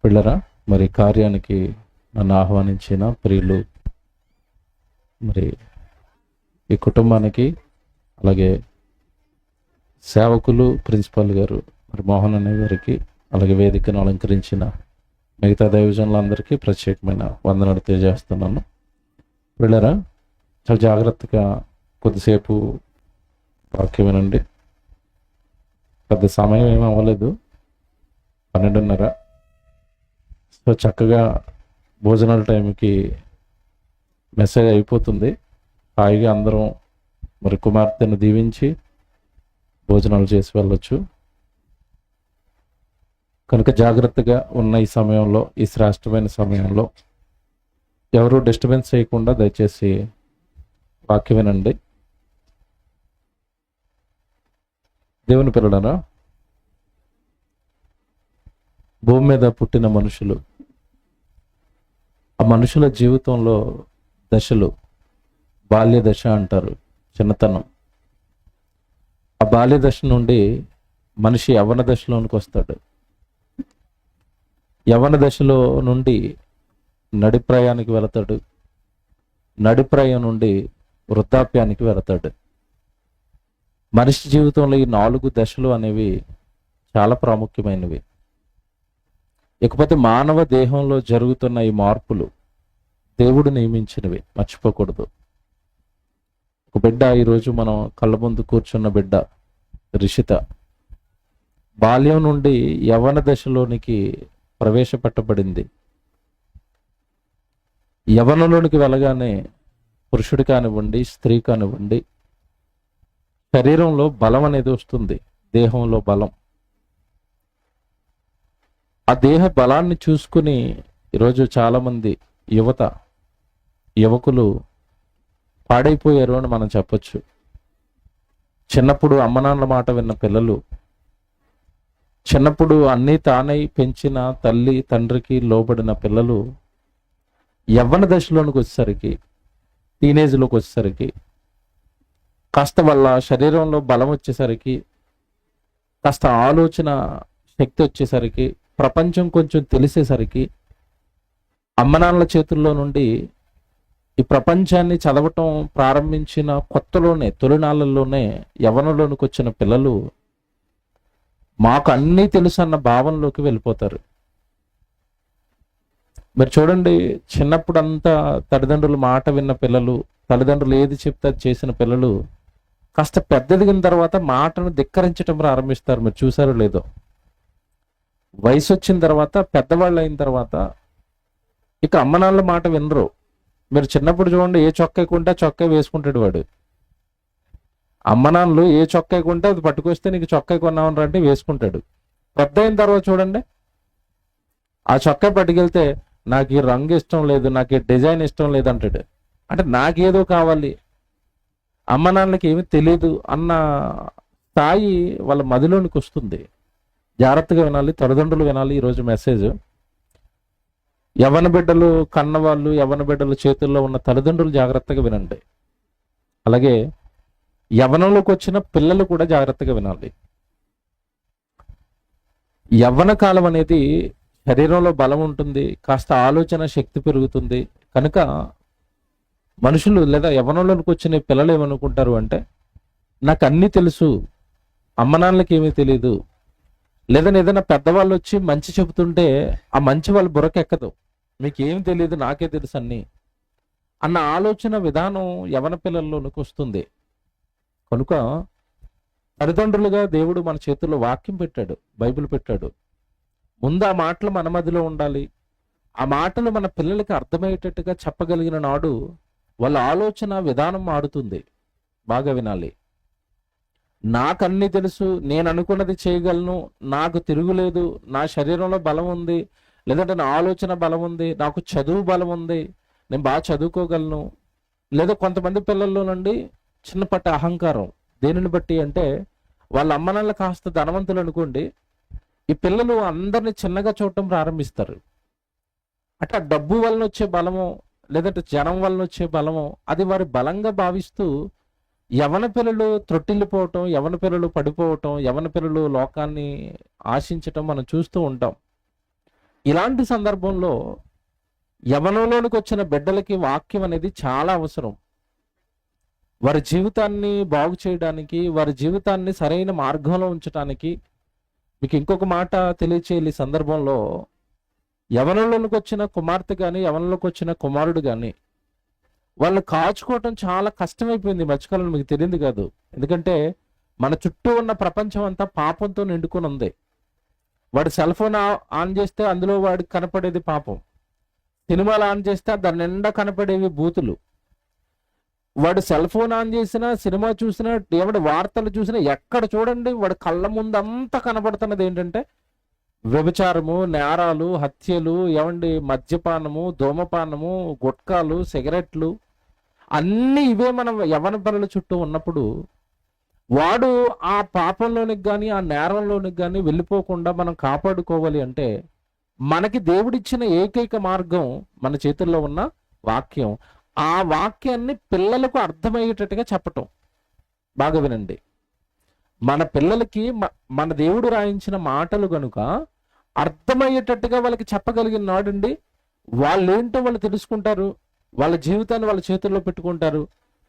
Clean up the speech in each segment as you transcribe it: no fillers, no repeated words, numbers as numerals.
పిల్లరా, మరి కార్యానికి నన్ను ఆహ్వానించిన ప్రియులు, మరి ఈ కుటుంబానికి, అలాగే సేవకులు, ప్రిన్సిపాల్ గారు మరి మోహన్ అనే గారికి, అలాగే వేదికను అలంకరించిన మిగతా దైవజనులందరికీ ప్రత్యేకమైన వందనాలు తెలియజేస్తున్నాను. పిల్లరా, చాలా జాగ్రత్తగా కొద్దిసేపు వాక్యం వినండి. పెద్ద సమయం ఏమీ అవ్వలేదు, 12:30. సో చక్కగా భోజనాల టైంకి మెసేజ్ అయిపోతుంది. హాయిగా అందరం మరి కుమార్తెను దీవించి భోజనాలు చేసి వెళ్ళొచ్చు. కనుక జాగ్రత్తగా ఉన్న ఈ సమయంలో, ఈ శ్రేష్టమైన సమయంలో ఎవరు డిస్టర్బెన్స్ చేయకుండా దయచేసి వాక్యం వినండి. దేవుని పిల్లలారా, భూమి మీద పుట్టిన మనుషులు, ఆ మనుషుల జీవితంలో దశలు బాల్య దశ అంటారు, చిన్నతనం. ఆ బాల్య దశ నుండి మనిషి యవ్వన దశలోనికి వస్తాడు. యవ్వన దశలో నుండి నడిప్రాయానికి వెళతాడు. నడిప్రాయం నుండి వృద్ధాప్యానికి వెళతాడు. మనిషి జీవితంలో ఈ 4 దశలు అనేవి చాలా ప్రాముఖ్యమైనవి. ఇకపోతే మానవ దేహంలో జరుగుతున్న ఈ మార్పులు దేవుడు నియమించినవి, మర్చిపోకూడదు. ఒక బిడ్డ, ఈరోజు మనం కళ్ళ ముందు కూర్చున్న బిడ్డ రిషిత, బాల్యం నుండి యవ్వన దశలోనికి ప్రవేశపెట్టబడింది. యవ్వనంలోనికి వెళ్ళగానే పురుషుడు కానివ్వండి, స్త్రీ కానివ్వండి, శరీరంలో బలం అనేది వస్తుంది, దేహంలో బలం. ఆ దేహ బలాన్ని చూసుకుని ఈరోజు చాలామంది యువకులు పాడైపోయారు అని మనం చెప్పొచ్చు. చిన్నప్పుడు అమ్మ నాన్నల మాట విన్న పిల్లలు, చిన్నప్పుడు అన్నీ తానై పెంచిన తల్లి తండ్రికి లోబడిన పిల్లలు యవ్వన దశలోనికి వచ్చేసరికి, టీనేజ్లోకి వచ్చేసరికి, కాస్త వాళ్ళ శరీరంలో బలం వచ్చేసరికి, కాస్త ఆలోచన శక్తి వచ్చేసరికి, ప్రపంచం కొంచెం తెలిసేసరికి, అమ్మ నాన్నల చేతుల్లో నుండి ఈ ప్రపంచాన్ని చదవటం ప్రారంభించిన కొత్తలోనే, తొలినాళ్ళల్లోనే యవ్వనంలోనికి వచ్చిన పిల్లలు మాకు అన్నీ తెలుసు అన్న భావనలోకి వెళ్ళిపోతారు. మరి చూడండి, చిన్నప్పుడు అంతా తల్లిదండ్రుల మాట విన్న పిల్లలు, తల్లిదండ్రులు ఏది చెప్తే అది చేసిన పిల్లలు కాస్త పెద్దదిగిన తర్వాత మాటను ధిక్కరించడం ప్రారంభిస్తారు. మీరు చూసారో లేదో, వయసు వచ్చిన తర్వాత, పెద్దవాళ్ళు అయిన తర్వాత ఇక అమ్మ నాన్నల మాట వినరు. మీరు చిన్నప్పుడు చూడండి, ఏ చొక్కా కొంటే ఆ చొక్కా వేసుకుంటాడు వాడు. అమ్మ నాన్నలు ఏ చొక్కా కొంటే అది పట్టుకొస్తే నీకు చొక్కా కొన్నామని అంటే వేసుకుంటాడు. పెద్ద అయిన తర్వాత చూడండి, ఆ చొక్కా పట్టుకెళ్తే నాకు ఈ రంగు ఇష్టం లేదు, నాకు ఈ డిజైన్ ఇష్టం లేదు అంటాడు. అంటే నాకేదో కావాలి, అమ్మ నాన్నలకి ఏమీ తెలియదు అన్న స్థాయి వాళ్ళ మదిలోనికి వస్తుంది. జాగ్రత్తగా వినాలి, తల్లిదండ్రులు వినాలి. ఈరోజు మెసేజ్, యవ్వన బిడ్డలు కన్నవాళ్ళు, యవ్వన బిడ్డల చేతుల్లో ఉన్న తల్లిదండ్రులు జాగ్రత్తగా వినండి. అలాగే యవ్వనంలోకి వచ్చిన పిల్లలు కూడా జాగ్రత్తగా వినాలి. యవ్వన కాలం అనేది శరీరంలో బలం ఉంటుంది, కాస్త ఆలోచన శక్తి పెరుగుతుంది. కనుక మనుషులు లేదా యవ్వనంలోకి వచ్చిన పిల్లలు ఏమనుకుంటారు అంటే, నాకు అన్నీ తెలుసు, అమ్మ నాన్నలకి ఏమీ తెలియదు. లేదా ఏదైనా పెద్దవాళ్ళు వచ్చి మంచి చెబుతుంటే ఆ మంచి వాళ్ళ బుర్రకెక్కదు, మీకు ఏమి తెలియదు, నాకే తెలుసు అన్నీ అన్న ఆలోచన విధానం యవ్వన పిల్లల్లోనికి వస్తుంది. కనుక తల్లిదండ్రులుగా దేవుడు మన చేతుల్లో వాక్యం పెట్టాడు, బైబిల్ పెట్టాడు. ముందు ఆ మాటలు మన మధ్యలో ఉండాలి. ఆ మాటలు మన పిల్లలకి అర్థమయ్యేటట్టుగా చెప్పగలిగిన నాడు వాళ్ళ ఆలోచన విధానం మారుతుంది. బాగా వినాలి. నాకు అన్నీ తెలుసు, నేను అనుకున్నది చేయగలను, నాకు తిరుగులేదు, నా శరీరంలో బలం ఉంది, లేదంటే నా ఆలోచన బలం ఉంది, నాకు చదువు బలం ఉంది, నేను బాగా చదువుకోగలను. లేదా కొంతమంది పిల్లల్లో నుండి చిన్నపట్ట అహంకారం. దేనిని బట్టి అంటే, వాళ్ళ అమ్మ నాన్నలు కాస్త ధనవంతులు అనుకోండి, ఈ పిల్లలు అందరిని చిన్నగా చూడటం ప్రారంభిస్తారు. అంటే ఆ డబ్బు వలన వచ్చే బలము, లేదంటే జనం వలన వచ్చే బలము, అది వారి బలంగా భావిస్తూ యవన పిల్లలు త్రొట్టిల్లిపోవటం, యవన పిల్లలు పడిపోవటం, యవన పిల్లలు లోకాన్ని ఆశించటం మనం చూస్తూ ఉంటాం. ఇలాంటి సందర్భంలో యవనంలోనికి వచ్చిన బిడ్డలకి వాక్యం అనేది చాలా అవసరం. వారి జీవితాన్ని బాగు చేయడానికి, వారి జీవితాన్ని సరైన మార్గంలో ఉంచడానికి. మీకు ఇంకొక మాట తెలియచేయాలి ఈ సందర్భంలో, యవనంలోనికి వచ్చిన కుమార్తె కానీ యవనంలోకి వచ్చిన కుమారుడు కానీ వాళ్ళు కాచుకోవటం చాలా కష్టమైపోయింది ఈ మధ్యకాలంలో. మీకు తెలియదు కాదు, ఎందుకంటే మన చుట్టూ ఉన్న ప్రపంచం అంతా పాపంతో నిండుకొని ఉంది. వాడు సెల్ ఫోన్ ఆన్ చేస్తే అందులో వాడికి కనపడేది పాపం. సినిమాలు ఆన్ చేస్తే దాని నిండా కనపడేవి బూతులు. వాడు సెల్ ఫోన్ ఆన్ చేసినా, సినిమా చూసినా, ఏమంటే వార్తలు చూసినా, ఎక్కడ చూడండి వాడు కళ్ళ ముందు అంతా కనపడుతున్నది ఏంటంటే వ్యభిచారము, నేరాలు, హత్యలు, ఏమండి మద్యపానము, ధూమపానము, గుట్కాలు, సిగరెట్లు, అన్నీ ఇవే మనం యవ్వన పిల్లల చుట్టూ ఉన్నప్పుడు వాడు ఆ పాపంలోనికి కానీ ఆ నేరంలోనికి కానీ వెళ్ళిపోకుండా మనం కాపాడుకోవాలి అంటే మనకి దేవుడిచ్చిన ఏకైక మార్గం మన చేతుల్లో ఉన్న వాక్యం. ఆ వాక్యాన్ని పిల్లలకు అర్థమయ్యేటట్టుగా చెప్పటం. బాగా వినండి, మన పిల్లలకి మన దేవుడు రాయించిన మాటలు కనుక అర్థమయ్యేటట్టుగా వాళ్ళకి చెప్పగలిగిన నాడండి వాళ్ళేంటో వాళ్ళు తెలుసుకుంటారు, వాళ్ళ జీవితాన్ని వాళ్ళ చేతుల్లో పెట్టుకుంటారు,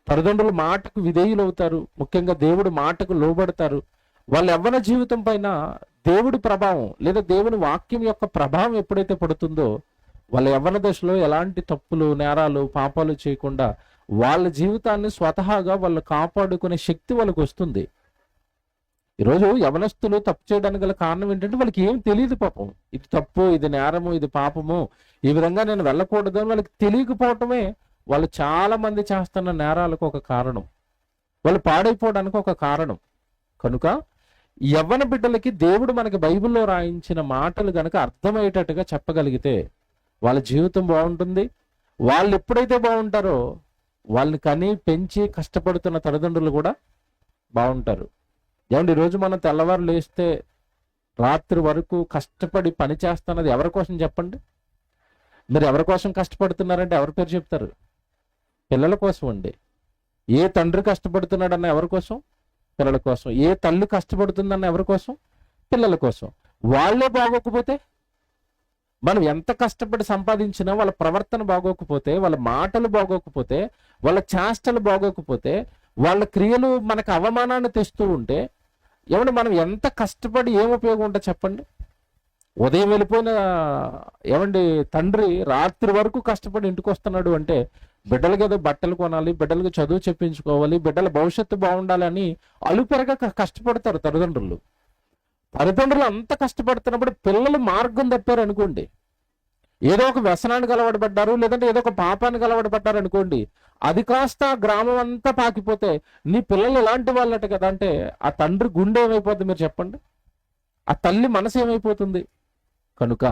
తల్లిదండ్రుల మాటకు విధేయులు అవుతారు, ముఖ్యంగా దేవుడి మాటకు లోబడతారు. వాళ్ళ యవ్వన జీవితం పైన దేవుడి ప్రభావం లేదా దేవుని వాక్యం యొక్క ప్రభావం ఎప్పుడైతే పడుతుందో వాళ్ళ యవ్వన దశలో ఎలాంటి తప్పులు, నేరాలు, పాపాలు చేయకుండా వాళ్ళ జీవితాన్ని స్వతహాగా వాళ్ళు కాపాడుకునే శక్తి వాళ్ళకి వస్తుంది. ఈరోజు యవనస్తులు తప్పు చేయడానికి గల కారణం ఏంటంటే వాళ్ళకి ఏం తెలియదు పాపం. ఇది తప్పు, ఇది నేరము, ఇది పాపము, ఈ విధంగా నేను వెళ్ళకూడదు అని వాళ్ళకి తెలియకపోవటమే వాళ్ళు చాలా మంది చేస్తున్న నేరాలకు ఒక కారణం, వాళ్ళు పాడైపోవడానికి ఒక కారణం. కనుక యవ్వన బిడ్డలకి దేవుడు మనకి బైబిల్లో రాయించిన మాటలు గనక అర్థమయ్యేటట్టుగా చెప్పగలిగితే వాళ్ళ జీవితం బాగుంటుంది. వాళ్ళు ఎప్పుడైతే బాగుంటారో వాళ్ళని కని పెంచి కష్టపడుతున్న తల్లిదండ్రులు కూడా బాగుంటారు. ఏమండి, ఈరోజు మనం తెల్లవారు లేస్తే రాత్రి వరకు కష్టపడి పని చేస్తున్నది ఎవరి కోసం చెప్పండి? మీరు ఎవరి కోసం కష్టపడుతున్నారంటే ఎవరి పేరు చెప్తారు? పిల్లల కోసం అండి. ఏ తండ్రి కష్టపడుతున్నాడన్న ఎవరి కోసం? పిల్లల కోసం. ఏ తల్లి కష్టపడుతుందన్న ఎవరి కోసం? పిల్లల కోసం. వాళ్ళే బాగోకపోతే, మనం ఎంత కష్టపడి సంపాదించినా వాళ్ళ ప్రవర్తన బాగోకపోతే, వాళ్ళ మాటలు బాగోకపోతే, వాళ్ళ చేష్టలు బాగోకపోతే, వాళ్ళ క్రియలు మనకు అవమానాన్ని తెస్తూ ఉంటే ఏమంటే మనం ఎంత కష్టపడి ఏం ఉపయోగం ఉంటుంది చెప్పండి? ఉదయం వెళ్ళిపోయిన ఏమండి తండ్రి రాత్రి వరకు కష్టపడి ఇంటికి వస్తున్నాడు అంటే బిడ్డలకి ఏదో బట్టలు కొనాలి, బిడ్డలకు చదువు చెప్పించుకోవాలి, బిడ్డల భవిష్యత్తు బాగుండాలని అలుపెరగా కష్టపడతారు తల్లిదండ్రులు. తల్లిదండ్రులు అంత కష్టపడుతున్నప్పుడు పిల్లలు మార్గం తప్పారు అనుకోండి, ఏదో ఒక వ్యసనానికి అలవాటుపడ్డారు, లేదంటే ఏదో ఒక పాపానికి అలవాటుపడ్డారు అనుకోండి, అది కాస్త గ్రామం అంతా పాకిపోతే నీ పిల్లలు ఎలాంటి వాళ్ళట కదా అంటే ఆ తండ్రి గుండె ఏమైపోతుంది మీరు చెప్పండి? ఆ తల్లి మనసు ఏమైపోతుంది? కనుక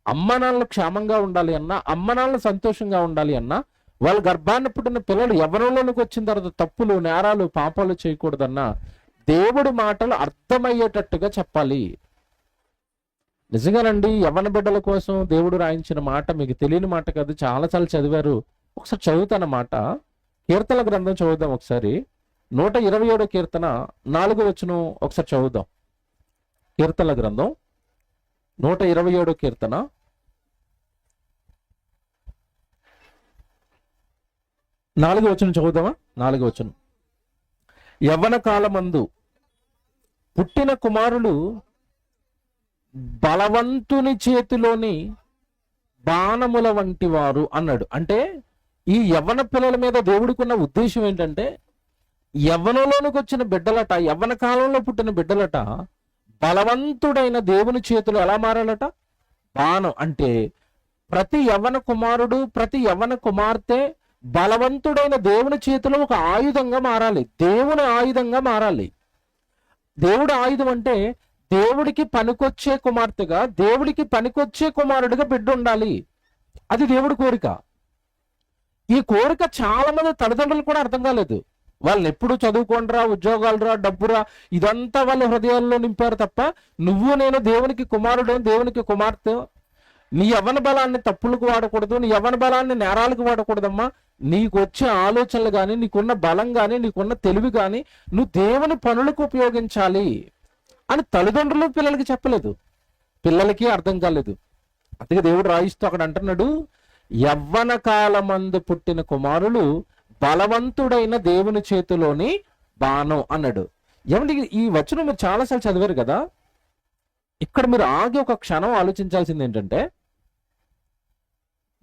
అమ్మనాన్నలు క్షేమంగా ఉండాలి అన్నా, అమ్మనాన్నలు సంతోషంగా ఉండాలి అన్నా, వాళ్ళ గర్భాన్ని పుట్టిన పిల్లలు యవ్వనంలోనికి వచ్చిన తర్వాత తప్పులు, నేరాలు, పాపాలు చేయకూడదన్నా దేవుడి మాటలు అర్థమయ్యేటట్టుగా చెప్పాలి. నిజంగానండి, యవ్వన బిడ్డల కోసం దేవుడు రాయించిన మాట మీకు తెలియని మాట కాదు, చాలా చదివారు. ఒకసారి చదువుతాన మాట. కీర్తన గ్రంథం చదువుదాం ఒకసారి. 127 కీర్తన 4వ వచనం ఒకసారి చదువుదాం. కీర్తన గ్రంథం 127 కీర్తన 4వ వచనం చదువుదామా? 4వ వచనం. యవ్వన కాలమందు పుట్టిన కుమారులు బలవంతుని చేతిలోని బాణముల వంటి వారు అన్నాడు. అంటే ఈ యవ్వన పిల్లల మీద దేవుడికున్న ఉద్దేశం ఏంటంటే యవ్వనంలోనికి వచ్చిన బిడ్డలట, యవ్వన కాలంలో పుట్టిన బిడ్డలట బలవంతుడైన దేవుని చేతులు ఎలా మారాలట? బాణం. అంటే ప్రతి యవ్వన కుమారుడు, ప్రతి యవ్వన కుమార్తె బలవంతుడైన దేవుని చేతిలో ఒక ఆయుధంగా మారాలి, దేవుని ఆయుధంగా మారాలి. దేవుడు ఆయుధం అంటే దేవుడికి పనికొచ్చే కుమార్తెగా, దేవుడికి పనికొచ్చే కుమారుడిగా బిడ్డ ఉండాలి. అది దేవుడి కోరిక. ఈ కోరిక చాలా మంది తల్లిదండ్రులు కూడా అర్థం కాలేదు. వాళ్ళని ఎప్పుడు చదువుకోండిరా, ఉద్యోగాలురా, డబ్బురా, ఇదంతా వాళ్ళ హృదయాల్లో నింపారు తప్ప నువ్వు నేను దేవునికి కుమారుడు, దేవునికి కుమార్తె, నీ యవ్వన బలాన్ని తప్పులకు వాడకూడదు, నీ యవ్వన బలాన్ని నేరాలకు వాడకూడదమ్మా. నీకు వచ్చే ఆలోచనలు కానీ, నీకున్న బలం కానీ, నీకున్న తెలివి కానీ నువ్వు దేవుని పనులకు ఉపయోగించాలి అని తల్లిదండ్రులు పిల్లలకి చెప్పలేదు. పిల్లలకి అర్థం కాలేదు. అందుకే దేవుడు రాయిస్తూ అక్కడ అంటున్నాడు, యవ్వన కాలమందు పుట్టిన కుమారులు బలవంతుడైన దేవుని చేతిలోని బాణం అన్నాడు. ఏమంటే ఈ వచనం మీరు చాలాసార్లు చదివారు కదా. ఇక్కడ మీరు ఆగి ఒక క్షణం ఆలోచించాల్సింది ఏంటంటే,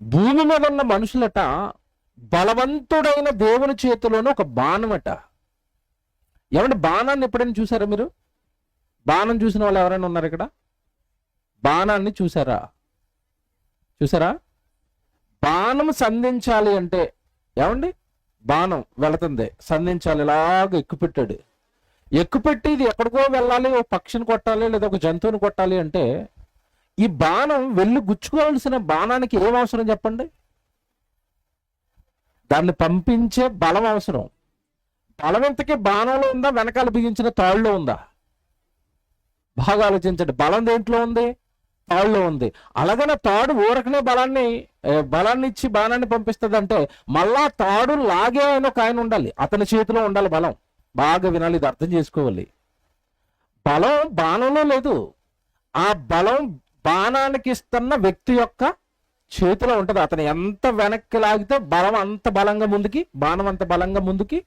భూమి మీద ఉన్న మనుషులట బలవంతుడైన దేవుని చేతిలోని ఒక బాణమట. ఏమంటే బాణాన్ని ఎప్పుడైనా చూసారా మీరు? బాణం చూసిన వాళ్ళు ఎవరైనా ఉన్నారు ఇక్కడ? బాణాన్ని చూసారా? బాణం సంధించాలి అంటే ఏమండి, బాణం వెళుతుంది, సంధించాలి, ఇలాగ ఎక్కుపెట్టి ఇది ఎక్కడికో వెళ్ళాలి, ఒక పక్షిని కొట్టాలి లేదా ఒక జంతువుని కొట్టాలి అంటే ఈ బాణం వెళ్ళి గుచ్చుకోవాల్సిన బాణానికి ఏం అవసరం చెప్పండి? దాన్ని పంపించే బలం అవసరం. బలం ఎంతకీ బాణంలో ఉందా, వెనకాల బిగించిన తాళ్ళలో ఉందా? బాగా ఆలోచించండి. బలం దేంట్లో ఉంది? తాళ్ళలో ఉంది. అలాగనే తాడు ఊరకనే బలాన్ని ఇచ్చి బాణాన్ని పంపిస్తుంది అంటే మళ్ళా తాడు లాగే ఒక ఆయన ఉండాలి, అతని చేతిలో ఉండాలి బలం. బాగా వినాలి, ఇది అర్థం చేసుకోవాలి. బలం బాణంలో లేదు, ఆ బలం బాణానికి ఇస్తున్న వ్యక్తి యొక్క చేతిలో ఉంటుంది. అతను ఎంత వెనక్కి లాగితే బాణం అంత బలంగా ముందుకి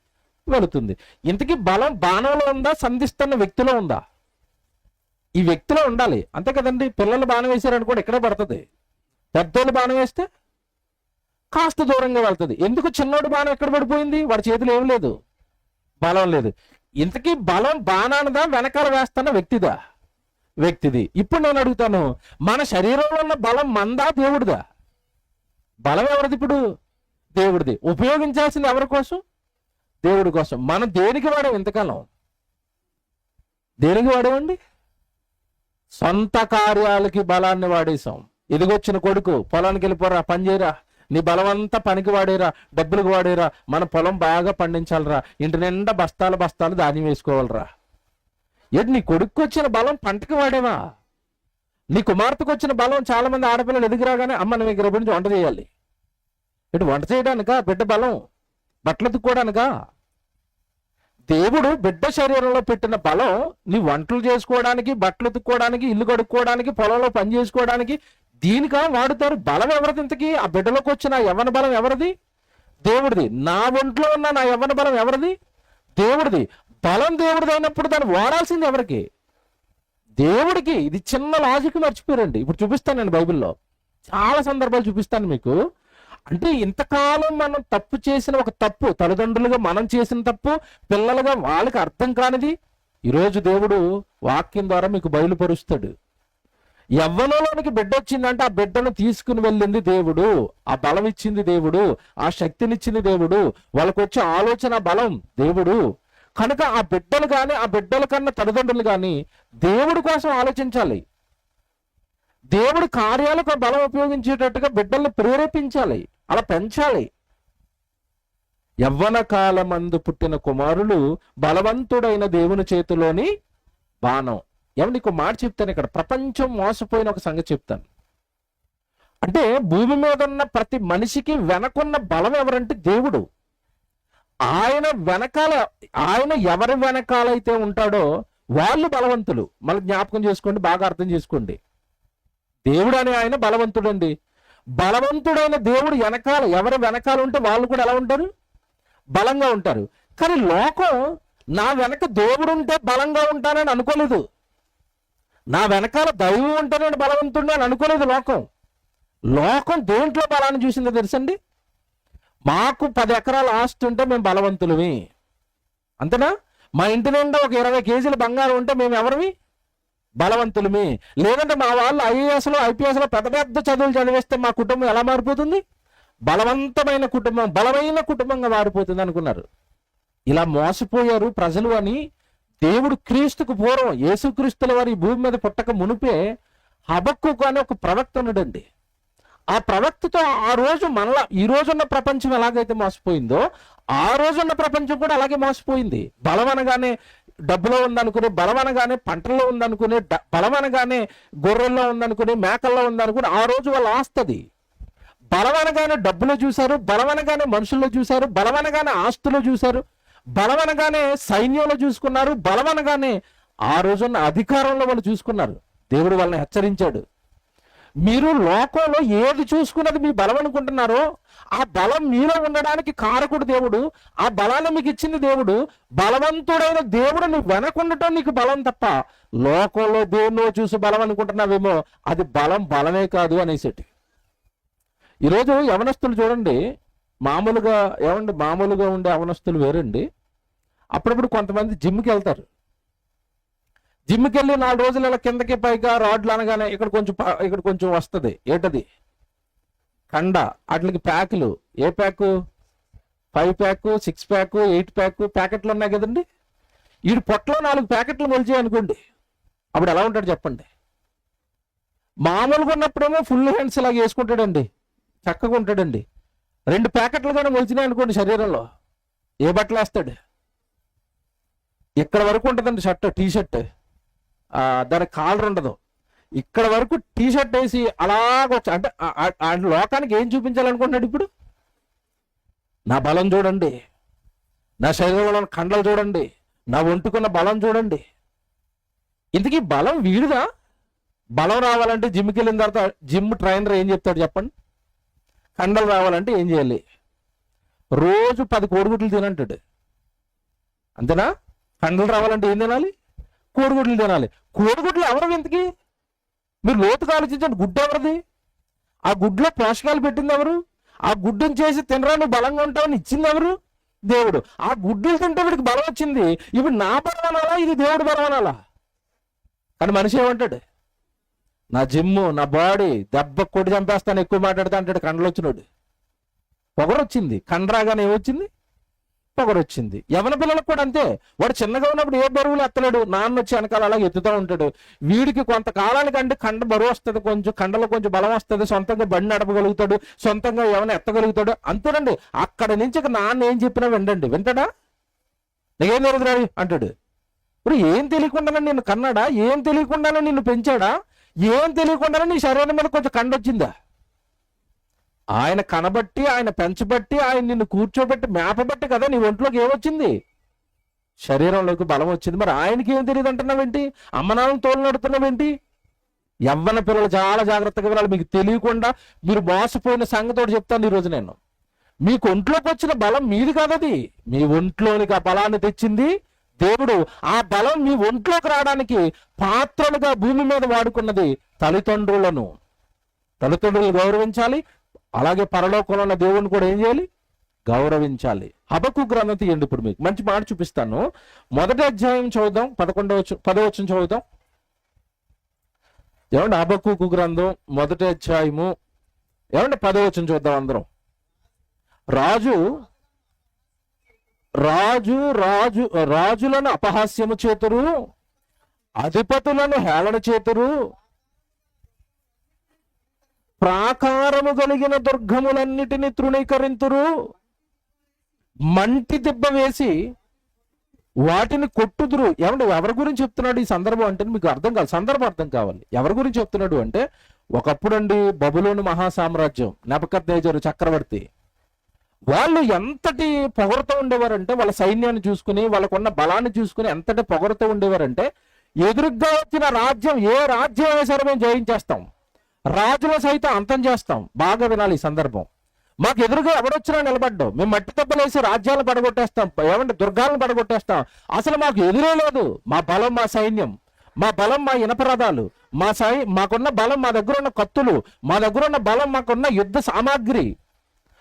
వెళుతుంది. ఇంతకీ బలం బాణంలో ఉందా, సంధిస్తున్న వ్యక్తిలో ఉందా? ఈ వ్యక్తిలో ఉండాలి, అంతే కదండి. పిల్లలు బాణం వేశారనుకోండి ఇక్కడే పడుతుంది, పెద్దోళ్ళు బాణం వేస్తే కాస్త దూరంగా వెళ్తుంది. ఎందుకు చిన్నోడు బాణం ఎక్కడ పడిపోయింది? వాడి చేతిలో ఏం లేదు, బలం లేదు. ఇంతకీ బలం బాణానదా, వెనకాల వేస్తున్న వ్యక్తిది. ఇప్పుడు నేను అడుగుతాను, మన శరీరంలో ఉన్న బలం మందా, దేవుడిదా? బలం ఎవరిది? ఇప్పుడు దేవుడిది. ఉపయోగించాల్సింది ఎవరి కోసం? దేవుడి కోసం. మనం దేనికి వాడాం ఇంతకాలం? దేనికి వాడేవండి? సొంత కార్యాలకి బలాన్ని వాడేశాం. ఎదిగొచ్చిన కొడుకు పొలానికి వెళ్ళిపోరా, పని చేయరా, నీ బలమంతా పనికి వాడేరా, డబ్బులకు వాడేరా, మన పొలం బాగా పండించాలరా, ఇంటి నిండా బస్తాలు ధాన్యం వేసుకోవాలరా. ఏంటి నీ కొడుకు వచ్చిన బలం పంటకి వాడేవా? నీ కుమార్తెకు వచ్చిన బలం, చాలా మంది ఆడపిల్లలు ఎదిగిరాగానే అమ్మ నువ్వు ఇక్కడ నుంచి వంట చేయాలి. ఇటు వంట చేయడానికా బిడ్డ బలం? బట్టలు ఉతుక్కోవడానికా? దేవుడు బిడ్డ శరీరంలో పెట్టిన బలం నీ వంటలు చేసుకోవడానికి, బట్టలు ఉతుక్కోవడానికి, ఇల్లు కడుక్కోవడానికి, పొలంలో పని చేసుకోవడానికి, దీనికా వాడుతారు. బలం ఎవరిది ఇంతకీ? ఆ బిడ్డలోకి వచ్చిన యవ్వన బలం ఎవరిది? దేవుడిది. నా ఒంట్లో ఉన్న నా యవ్వన బలం ఎవరిది? దేవుడిది. బలం దేవుడిది అయినప్పుడు దాన్ని వాడాల్సింది ఎవరికి? దేవుడికి. ఇది చిన్న లాజిక్ మర్చిపోయారండి. ఇప్పుడు చూపిస్తాను నేను బైబిల్లో చాలా సందర్భాలు చూపిస్తాను మీకు. అంటే ఇంతకాలం మనం తప్పు చేసిన ఒక తప్పు, తల్లిదండ్రులుగా మనం చేసిన తప్పు, పిల్లలుగా వాళ్ళకి అర్థం కానిది ఈరోజు దేవుడు వాక్యం ద్వారా మీకు బయలుపరుస్తాడు. యవ్వనంలోనికి బిడ్డ వచ్చిందంటే ఆ బిడ్డను తీసుకుని వెళ్ళింది దేవుడు, ఆ బలం ఇచ్చింది దేవుడు, ఆ శక్తినిచ్చింది దేవుడు, వాళ్ళకు వచ్చే ఆలోచన బలం దేవుడు. కనుక ఆ బిడ్డలు కానీ, ఆ బిడ్డల కన్నా తల్లిదండ్రులు కానీ దేవుడి కోసం ఆలోచించాలి. దేవుడి కార్యాలకు బలం ఉపయోగించేటట్టుగా బిడ్డల్ని ప్రేరేపించాలి, అలా పెంచాలి. యవ్వన కాలమందు పుట్టిన కుమారులు బలవంతుడైన దేవుని చేతిలోని బాణం. ఏమన్నా నీకు మాట చెప్తాను, ఇక్కడ ప్రపంచం మోసపోయిన ఒక సంగతి చెప్తాను. అంటే భూమి మీద ఉన్న ప్రతి మనిషికి వెనకున్న బలం ఎవరంటే దేవుడు. ఆయన ఎవరి వెనకాలైతే ఉంటాడో వాళ్ళు బలవంతులు. మళ్ళీ జ్ఞాపకం చేసుకోండి, బాగా అర్థం చేసుకోండి. దేవుడు అనే ఆయన బలవంతుడండి. బలవంతుడైన దేవుడు ఎవరి వెనకాల ఉంటే వాళ్ళు కూడా ఎలా ఉంటారు? బలంగా ఉంటారు. కానీ లోకం నా వెనక దేవుడు ఉంటే బలంగా ఉంటానని అనుకోలేదు, నా వెనకాల దైవం ఉంటానని బలవంతుడిని అని అనుకోలేదు. లోకం దేంట్లో బలాన్ని చూసిందో తెలుసండి? మాకు 10 ఎకరాల ఆస్తి ఉంటే మేము బలవంతులమి, అంతేనా? మా ఇంటి నిండా ఒక 20 కేజీల బంగారం ఉంటే మేము ఎవరివి? బలవంతులమి. లేదంటే మా వాళ్ళు ఐఏఎస్లో ఐపీఎస్లో పెద్ద పెద్ద చదువులు చదివేస్తే మా కుటుంబం ఎలా మారిపోతుంది? బలవంతమైన కుటుంబం, బలమైన కుటుంబంగా మారిపోతుంది అనుకున్నారు. ఇలా మోసపోయారు ప్రజలు అని దేవుడు క్రీస్తుకు పూర్వం, యేసుక్రీస్తుల వారి భూమి మీద పుట్టక మునిపే హబక్కూకు అనే ఒక ప్రవక్త ఉన్నాడండి. ఆ ప్రవక్తతో ఆ రోజు మనలా ఈ రోజున్న ప్రపంచం ఎలాగైతే మోసపోయిందో ఆ రోజున్న ప్రపంచం కూడా అలాగే మోసపోయింది. బలం అనగానే డబ్బులో ఉందనుకుని, బలం అనగానే పంటల్లో ఉందనుకుని, బలం అనగానే గొర్రెల్లో ఉందనుకుని, మేకల్లో ఉందనుకుని ఆ రోజు వాళ్ళు ఆస్తది. బలం అనగానే డబ్బులో చూశారు, బలం అనగానే మనుషుల్లో చూశారు, బలం అనగానే ఆస్తులో చూశారు, బలం అనగానే సైన్యంలో చూసుకున్నారు, బలం అనగానే ఆ రోజున్న అధికారంలో వాళ్ళు చూసుకున్నారు. దేవుడు వాళ్ళని హెచ్చరించాడు. మీరు లోకంలో ఏది చూసుకున్నది మీ బలం అనుకుంటున్నారో ఆ బలం మీలో ఉండడానికి కారకుడు దేవుడు. ఆ బలాన్ని మీకు ఇచ్చింది దేవుడు. బలవంతుడైన దేవుడు నువ్వు వెనకుండటం నీకు బలం తప్ప లోకంలో దేన్నో చూసి బలం అనుకుంటున్నావేమో అది బలమే కాదు అనేసేటి. ఈరోజు యవనస్తులు చూడండి, మామూలుగా ఉండే యవనస్తులు వేరండి. అప్పుడప్పుడు కొంతమంది జిమ్కి వెళ్తారు. జిమ్కి వెళ్ళి 4 రోజులు ఇలా కిందకి పైగా రాడ్లు అనగానే ఇక్కడ కొంచెం వస్తుంది. ఏంటది? కండ. వాటికి ప్యాకులు. ఏ ప్యాకు? 5 ప్యాక్, 6 ప్యాక్, 8 ప్యాక్ ప్యాకెట్లు ఉన్నాయి కదండి. వీడి పొట్టలో 4 ప్యాకెట్లు మొలిచాయి అనుకోండి, అప్పుడు ఎలా ఉంటాడు చెప్పండి? మామూలుగా ఉన్నప్పుడేమో ఫుల్ హ్యాండ్స్ ఇలాగ వేసుకుంటాడండి, చక్కగా ఉంటాడండి. 2 ప్యాకెట్లు కానీ మొలిచినాయి అనుకోండి శరీరంలో, ఏ బట్టలు వేస్తాడు? ఇక్కడ వరకు ఉంటుందండి షర్ట్, టీ షర్ట్, దానికి కాలర్ ఉండదు. ఇక్కడ వరకు టీ షర్ట్ వేసి అలాగొచ్చు. అంటే లోకానికి ఏం చూపించాలనుకుంటున్నాడు ఇప్పుడు? నా బలం చూడండి, నా శరీరంలో కండలు చూడండి, నా ఒంటుకున్న బలం చూడండి. ఇంతకీ బలం వీడుదా? బలం రావాలంటే జిమ్కి వెళ్ళిన తర్వాత జిమ్ ట్రైనర్ ఏం చెప్తాడు చెప్పండి? కండలు రావాలంటే ఏం చేయాలి? రోజు 10 కోడిగుడ్లు తినంటాడు. అంతేనా? కండలు రావాలంటే ఏం తినాలి? కోడిగుడ్లు తినాలి. కోడిగుడ్లు ఎవరు ఇంతకీ? మీరు లోతుగా ఆలోచించండి. గుడ్డు ఎవరిది? ఆ గుడ్లో పోషకాలు పెట్టింది ఎవరు? ఆ గుడ్డుని చేసి తినరా నువ్వు బలంగా ఉంటావని ఇచ్చింది ఎవరు? దేవుడు. ఆ గుడ్డులు తింటే వీడికి బలం వచ్చింది. ఇప్పుడు నా బలం అనాలా, ఇది దేవుడు బలం అనాలా? కానీ మనిషి ఏమంటాడు? నా జిమ్ము, నా బాడీ, దెబ్బ కొట్టి చంపేస్తాను, ఎక్కువ మాట్లాడుతా అంటాడు. కండలు వచ్చినాడు, పొగరొచ్చింది. కండరాగానే ఏమొచ్చింది? పొగరొచ్చింది. యవన పిల్లలకు కూడా అంతే. వాడు చిన్నగా ఉన్నప్పుడు ఏ బరువులు ఎత్తలేడు, నాన్న వచ్చి వెనకాల అలా ఎత్తుతూ ఉంటాడు. వీడికి కొంతకాలానికి అంటే కండ బరువు వస్తుంది, కండలో కొంచెం బలం వస్తుంది, సొంతంగా బండి నడపగలుగుతాడు, సొంతంగా ఏమైనా ఎత్తగలుగుతాడు. అంతేనండి. అక్కడ నుంచి నాన్న ఏం చెప్పినా వింటాడా? నీకేం తెలియదు అంటాడు. ఇప్పుడు ఏం తెలియకుండానే నిన్ను కన్నాడా? ఏం తెలియకుండానే నిన్ను పెంచాడా? ఏం తెలియకుండానే నీ శరీరం మీద కొంచెం కండ వచ్చిందా? ఆయన కనబట్టి, ఆయన పెంచబట్టి, ఆయన నిన్ను కూర్చోబెట్టి మేపబట్టి కదా నీ ఒంట్లోకి ఏమొచ్చింది? శరీరంలోకి బలం వచ్చింది. మరి ఆయనకి ఏం తెలియదు అంటున్నావేంటి? అమ్మనాలను తోలు నడుతున్నావేంటి? యవ్వన పిల్లలు చాలా జాగ్రత్తగా వినాలి. మీకు తెలియకుండా మీరు మోసపోయిన సంగతోటి చెప్తాను ఈరోజు నేను. మీకు ఒంట్లోకి వచ్చిన బలం మీది కాదది. మీ ఒంట్లోనికి ఆ బలాన్ని తెచ్చింది దేవుడు. ఆ బలం మీ ఒంట్లోకి రావడానికి పాత్రలుగా భూమి మీద వాడుకున్నది తల్లిదండ్రులను గౌరవించాలి. అలాగే పరలోకంలో ఉన్న దేవుడిని కూడా ఏం చేయాలి? గౌరవించాలి. హబక్కు గ్రంథం తీయండి. ఇప్పుడు మీకు మంచి మాట చూపిస్తాను. 1వ అధ్యాయం చదువుదాం, 10వ వచనం చదువుదాం. ఏమండి? హబక్కు గ్రంథం 1వ అధ్యాయము ఏమండి 10వ వచనం చూద్దాం అందరం. రాజులను అపహాస్యము చేతురు, అధిపతులను హేళన చేతురు, ప్రాకారము కలిగిన దుర్గములన్నిటినీ తృణీకరింతురు, మంటి దెబ్బ వేసి వాటిని కొట్టుదురు. ఏమంటే ఎవరి గురించి చెప్తున్నాడు ఈ సందర్భం అంటే మీకు అర్థం కావాలి, సందర్భం అర్థం కావాలి. ఎవరి గురించి చెప్తున్నాడు అంటే, ఒకప్పుడు అండి బబులోను మహాసామ్రాజ్యం, నెబుకద్నెజరు చక్రవర్తి, వాళ్ళు ఎంతటి పొగరుతో ఉండేవారంటే, వాళ్ళ సైన్యాన్ని చూసుకుని, వాళ్ళకున్న బలాన్ని చూసుకుని ఎంతటి పొగరుతో ఉండేవారంటే, ఎదురుగ్గా వచ్చిన రాజ్యం, ఏ రాజ్యం అయినా సరే మేము జయించేస్తాం, రాజుల సైతం అంతం చేస్తాం. బాగా వినాలి ఈ సందర్భం. మాకు ఎదురుగా ఎవడొచ్చినా నిలబడ్డాం, మేము మట్టి దెబ్బలేసి రాజ్యాలను పడగొట్టేస్తాం, ఏమంటే దుర్గాలను పడగొట్టేస్తాం. అసలు మాకు ఎదురే లేదు. మా బలం మా సైన్యం, మా బలం మా ఇనపరథాలు, మాకున్న బలం, మా దగ్గర ఉన్న కత్తులు, మా దగ్గర ఉన్న బలం, మాకున్న యుద్ధ సామాగ్రి.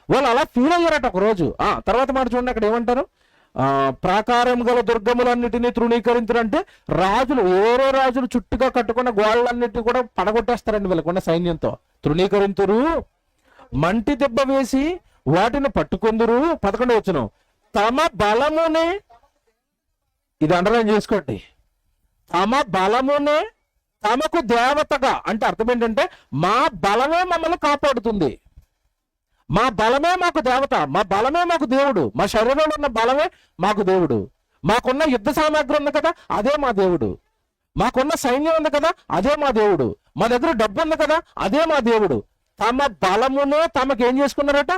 వాళ్ళు అలా ఫీల్ అయ్యారట ఒకరోజు. తర్వాత మాట చూడండి, అక్కడ ఏమంటారు? ప్రాకారం గల దుర్గములన్నిటినీ తృణీకరించారంటే రాజులు, వేరే రాజులు చుట్టుగా కట్టుకున్న గోడలన్నిటిని కూడా పడగొట్టేస్తారండి వీళ్ళకున్న సైన్యంతో. తృణీకరింతురు, మంటి దెబ్బ వేసి వాటిని పట్టుకుందురు. 11వ వచనం, తమ బలమునే, ఇది అండర్లైన్ చేసుకోండి, తమ బలమునే తమకు దేవతగా. అంటే అర్థం ఏంటంటే, మా బలమే మమ్మల్ని కాపాడుతుంది, మా బలమే మాకు దేవత, మా బలమే మాకు దేవుడు, మా శరీరంలో ఉన్న బలమే మాకు దేవుడు, మాకున్న యుద్ధ సామాగ్రి ఉంది కదా అదే మా దేవుడు, మాకున్న సైన్యం ఉంది కదా అదే మా దేవుడు, మా దగ్గర డబ్బు ఉంది కదా అదే మా దేవుడు. తమ బలమునే తమకు ఏం చేసుకున్నారట?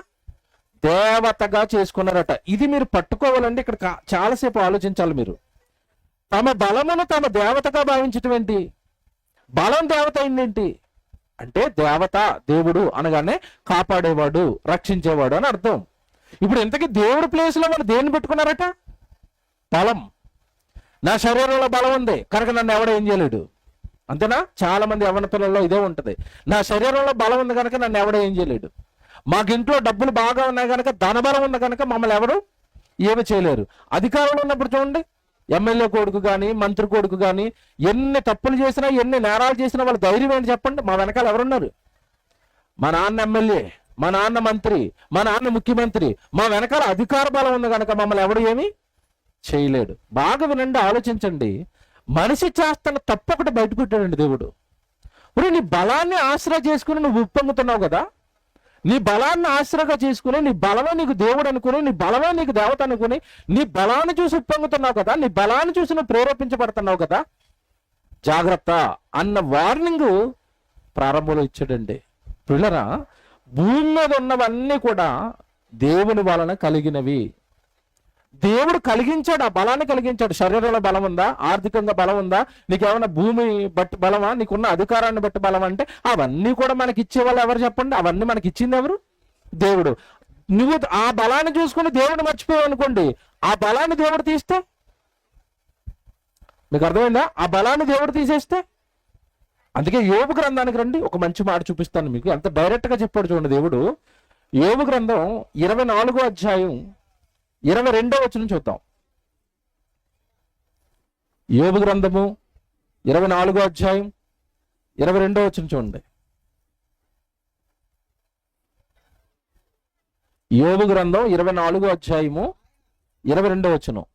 దేవతగా చేసుకున్నారట. ఇది మీరు పట్టుకోవాలండి. ఇక్కడ చాలాసేపు ఆలోచించాలి మీరు. తమ బలమును తమ దేవతగా భావించటం ఏంటి? బలం దేవత అయిందేంటి అంటే దేవత, దేవుడు అనగానే కాపాడేవాడు, రక్షించేవాడు అని అర్థం. ఇప్పుడు ఇంతకీ దేవుడి ప్లేస్లో వాళ్ళు దేన్ని పెట్టుకున్నారట? బలం. నా శరీరంలో బలం ఉంది కనుక నన్ను ఎవడో ఏం చేయలేడు. అంతేనా? చాలా మంది యవ్వన పిల్లల్లో ఇదే ఉంటుంది. నా శరీరంలో బలం ఉంది కనుక నన్ను ఎవడో ఏం చేయలేడు. మాకు ఇంట్లో డబ్బులు బాగా ఉన్నాయి కనుక, ధనబలం ఉంది కనుక మమ్మల్ని ఎవరు ఏమి చేయలేరు. అధికారంలో ఉన్నప్పుడు చూడండి, ఎమ్మెల్యే కొడుకు కానీ మంత్రి కొడుకు కానీ ఎన్ని తప్పులు చేసినా, ఎన్ని నేరాలు చేసినా వాళ్ళ ధైర్యం ఏంటి చెప్పండి? మా వెనకాల ఎవరున్నారు? మా నాన్న ఎమ్మెల్యే, మా నాన్న మంత్రి, మా నాన్న ముఖ్యమంత్రి, మా వెనకాల అధికార బలం ఉంది కనుక మమ్మల్ని ఎవడు ఏమి చేయలేడు. బాగా వినండి, ఆలోచించండి. మనిషి చేస్తున్న తప్పు ఒకటి బయట పెట్టాడండి దేవుడు. ఇప్పుడు నీ బలాన్ని ఆశ్రయ చేసుకుని నువ్వు ఉప్పొంగుతున్నావు కదా, నీ బలాన్ని ఆశ్రయగా చేసుకుని, నీ బలమే నీకు దేవుడు అనుకుని, నీ బలమే నీకు దేవత అనుకుని, నీ బలాన్ని చూసి ఉప్పొంగుతున్నావు కదా, నీ బలాన్ని చూసి నువ్వు ప్రేరేపించబడుతున్నావు కదా, జాగ్రత్త అన్న వార్నింగ్ ప్రారంభంలో ఇచ్చాడండి. పిల్లరా, భూమి మీద ఉన్నవన్నీ కూడా దేవుని వలన కలిగినవి. దేవుడు కలిగించాడు, ఆ బలాన్ని కలిగించాడు. శరీరంలో బలం ఉందా? ఆర్థికంగా బలం ఉందా? నీకేమైనా భూమి బట్టి బలమా? నీకున్న అధికారాన్ని బట్టి బలం అంటే అవన్నీ కూడా మనకి ఇచ్చేవాళ్ళు ఎవరు చెప్పండి? అవన్నీ మనకి ఇచ్చింది ఎవరు? దేవుడు. నువ్వు ఆ బలాన్ని చూసుకుని దేవుడిని మర్చిపోయావు అనుకోండి, ఆ బలాన్ని దేవుడు తీస్తే, మీకు అర్థమైందా? ఆ బలాన్ని దేవుడు తీసేస్తే. అందుకే యోబు గ్రంథానికి రండి, ఒక మంచి మాట చూపిస్తాను మీకు. ఎంత డైరెక్ట్ గా చెప్పాడు చూడండి దేవుడు. యోబు గ్రంథం 24వ అధ్యాయం 22వ వచనం చూద్దాం. యోబు గ్రంథము 24వ అధ్యాయం 22వ వచనం చూడండి. యోబు గ్రంథం 24వ అధ్యాయము 22వ వచనం.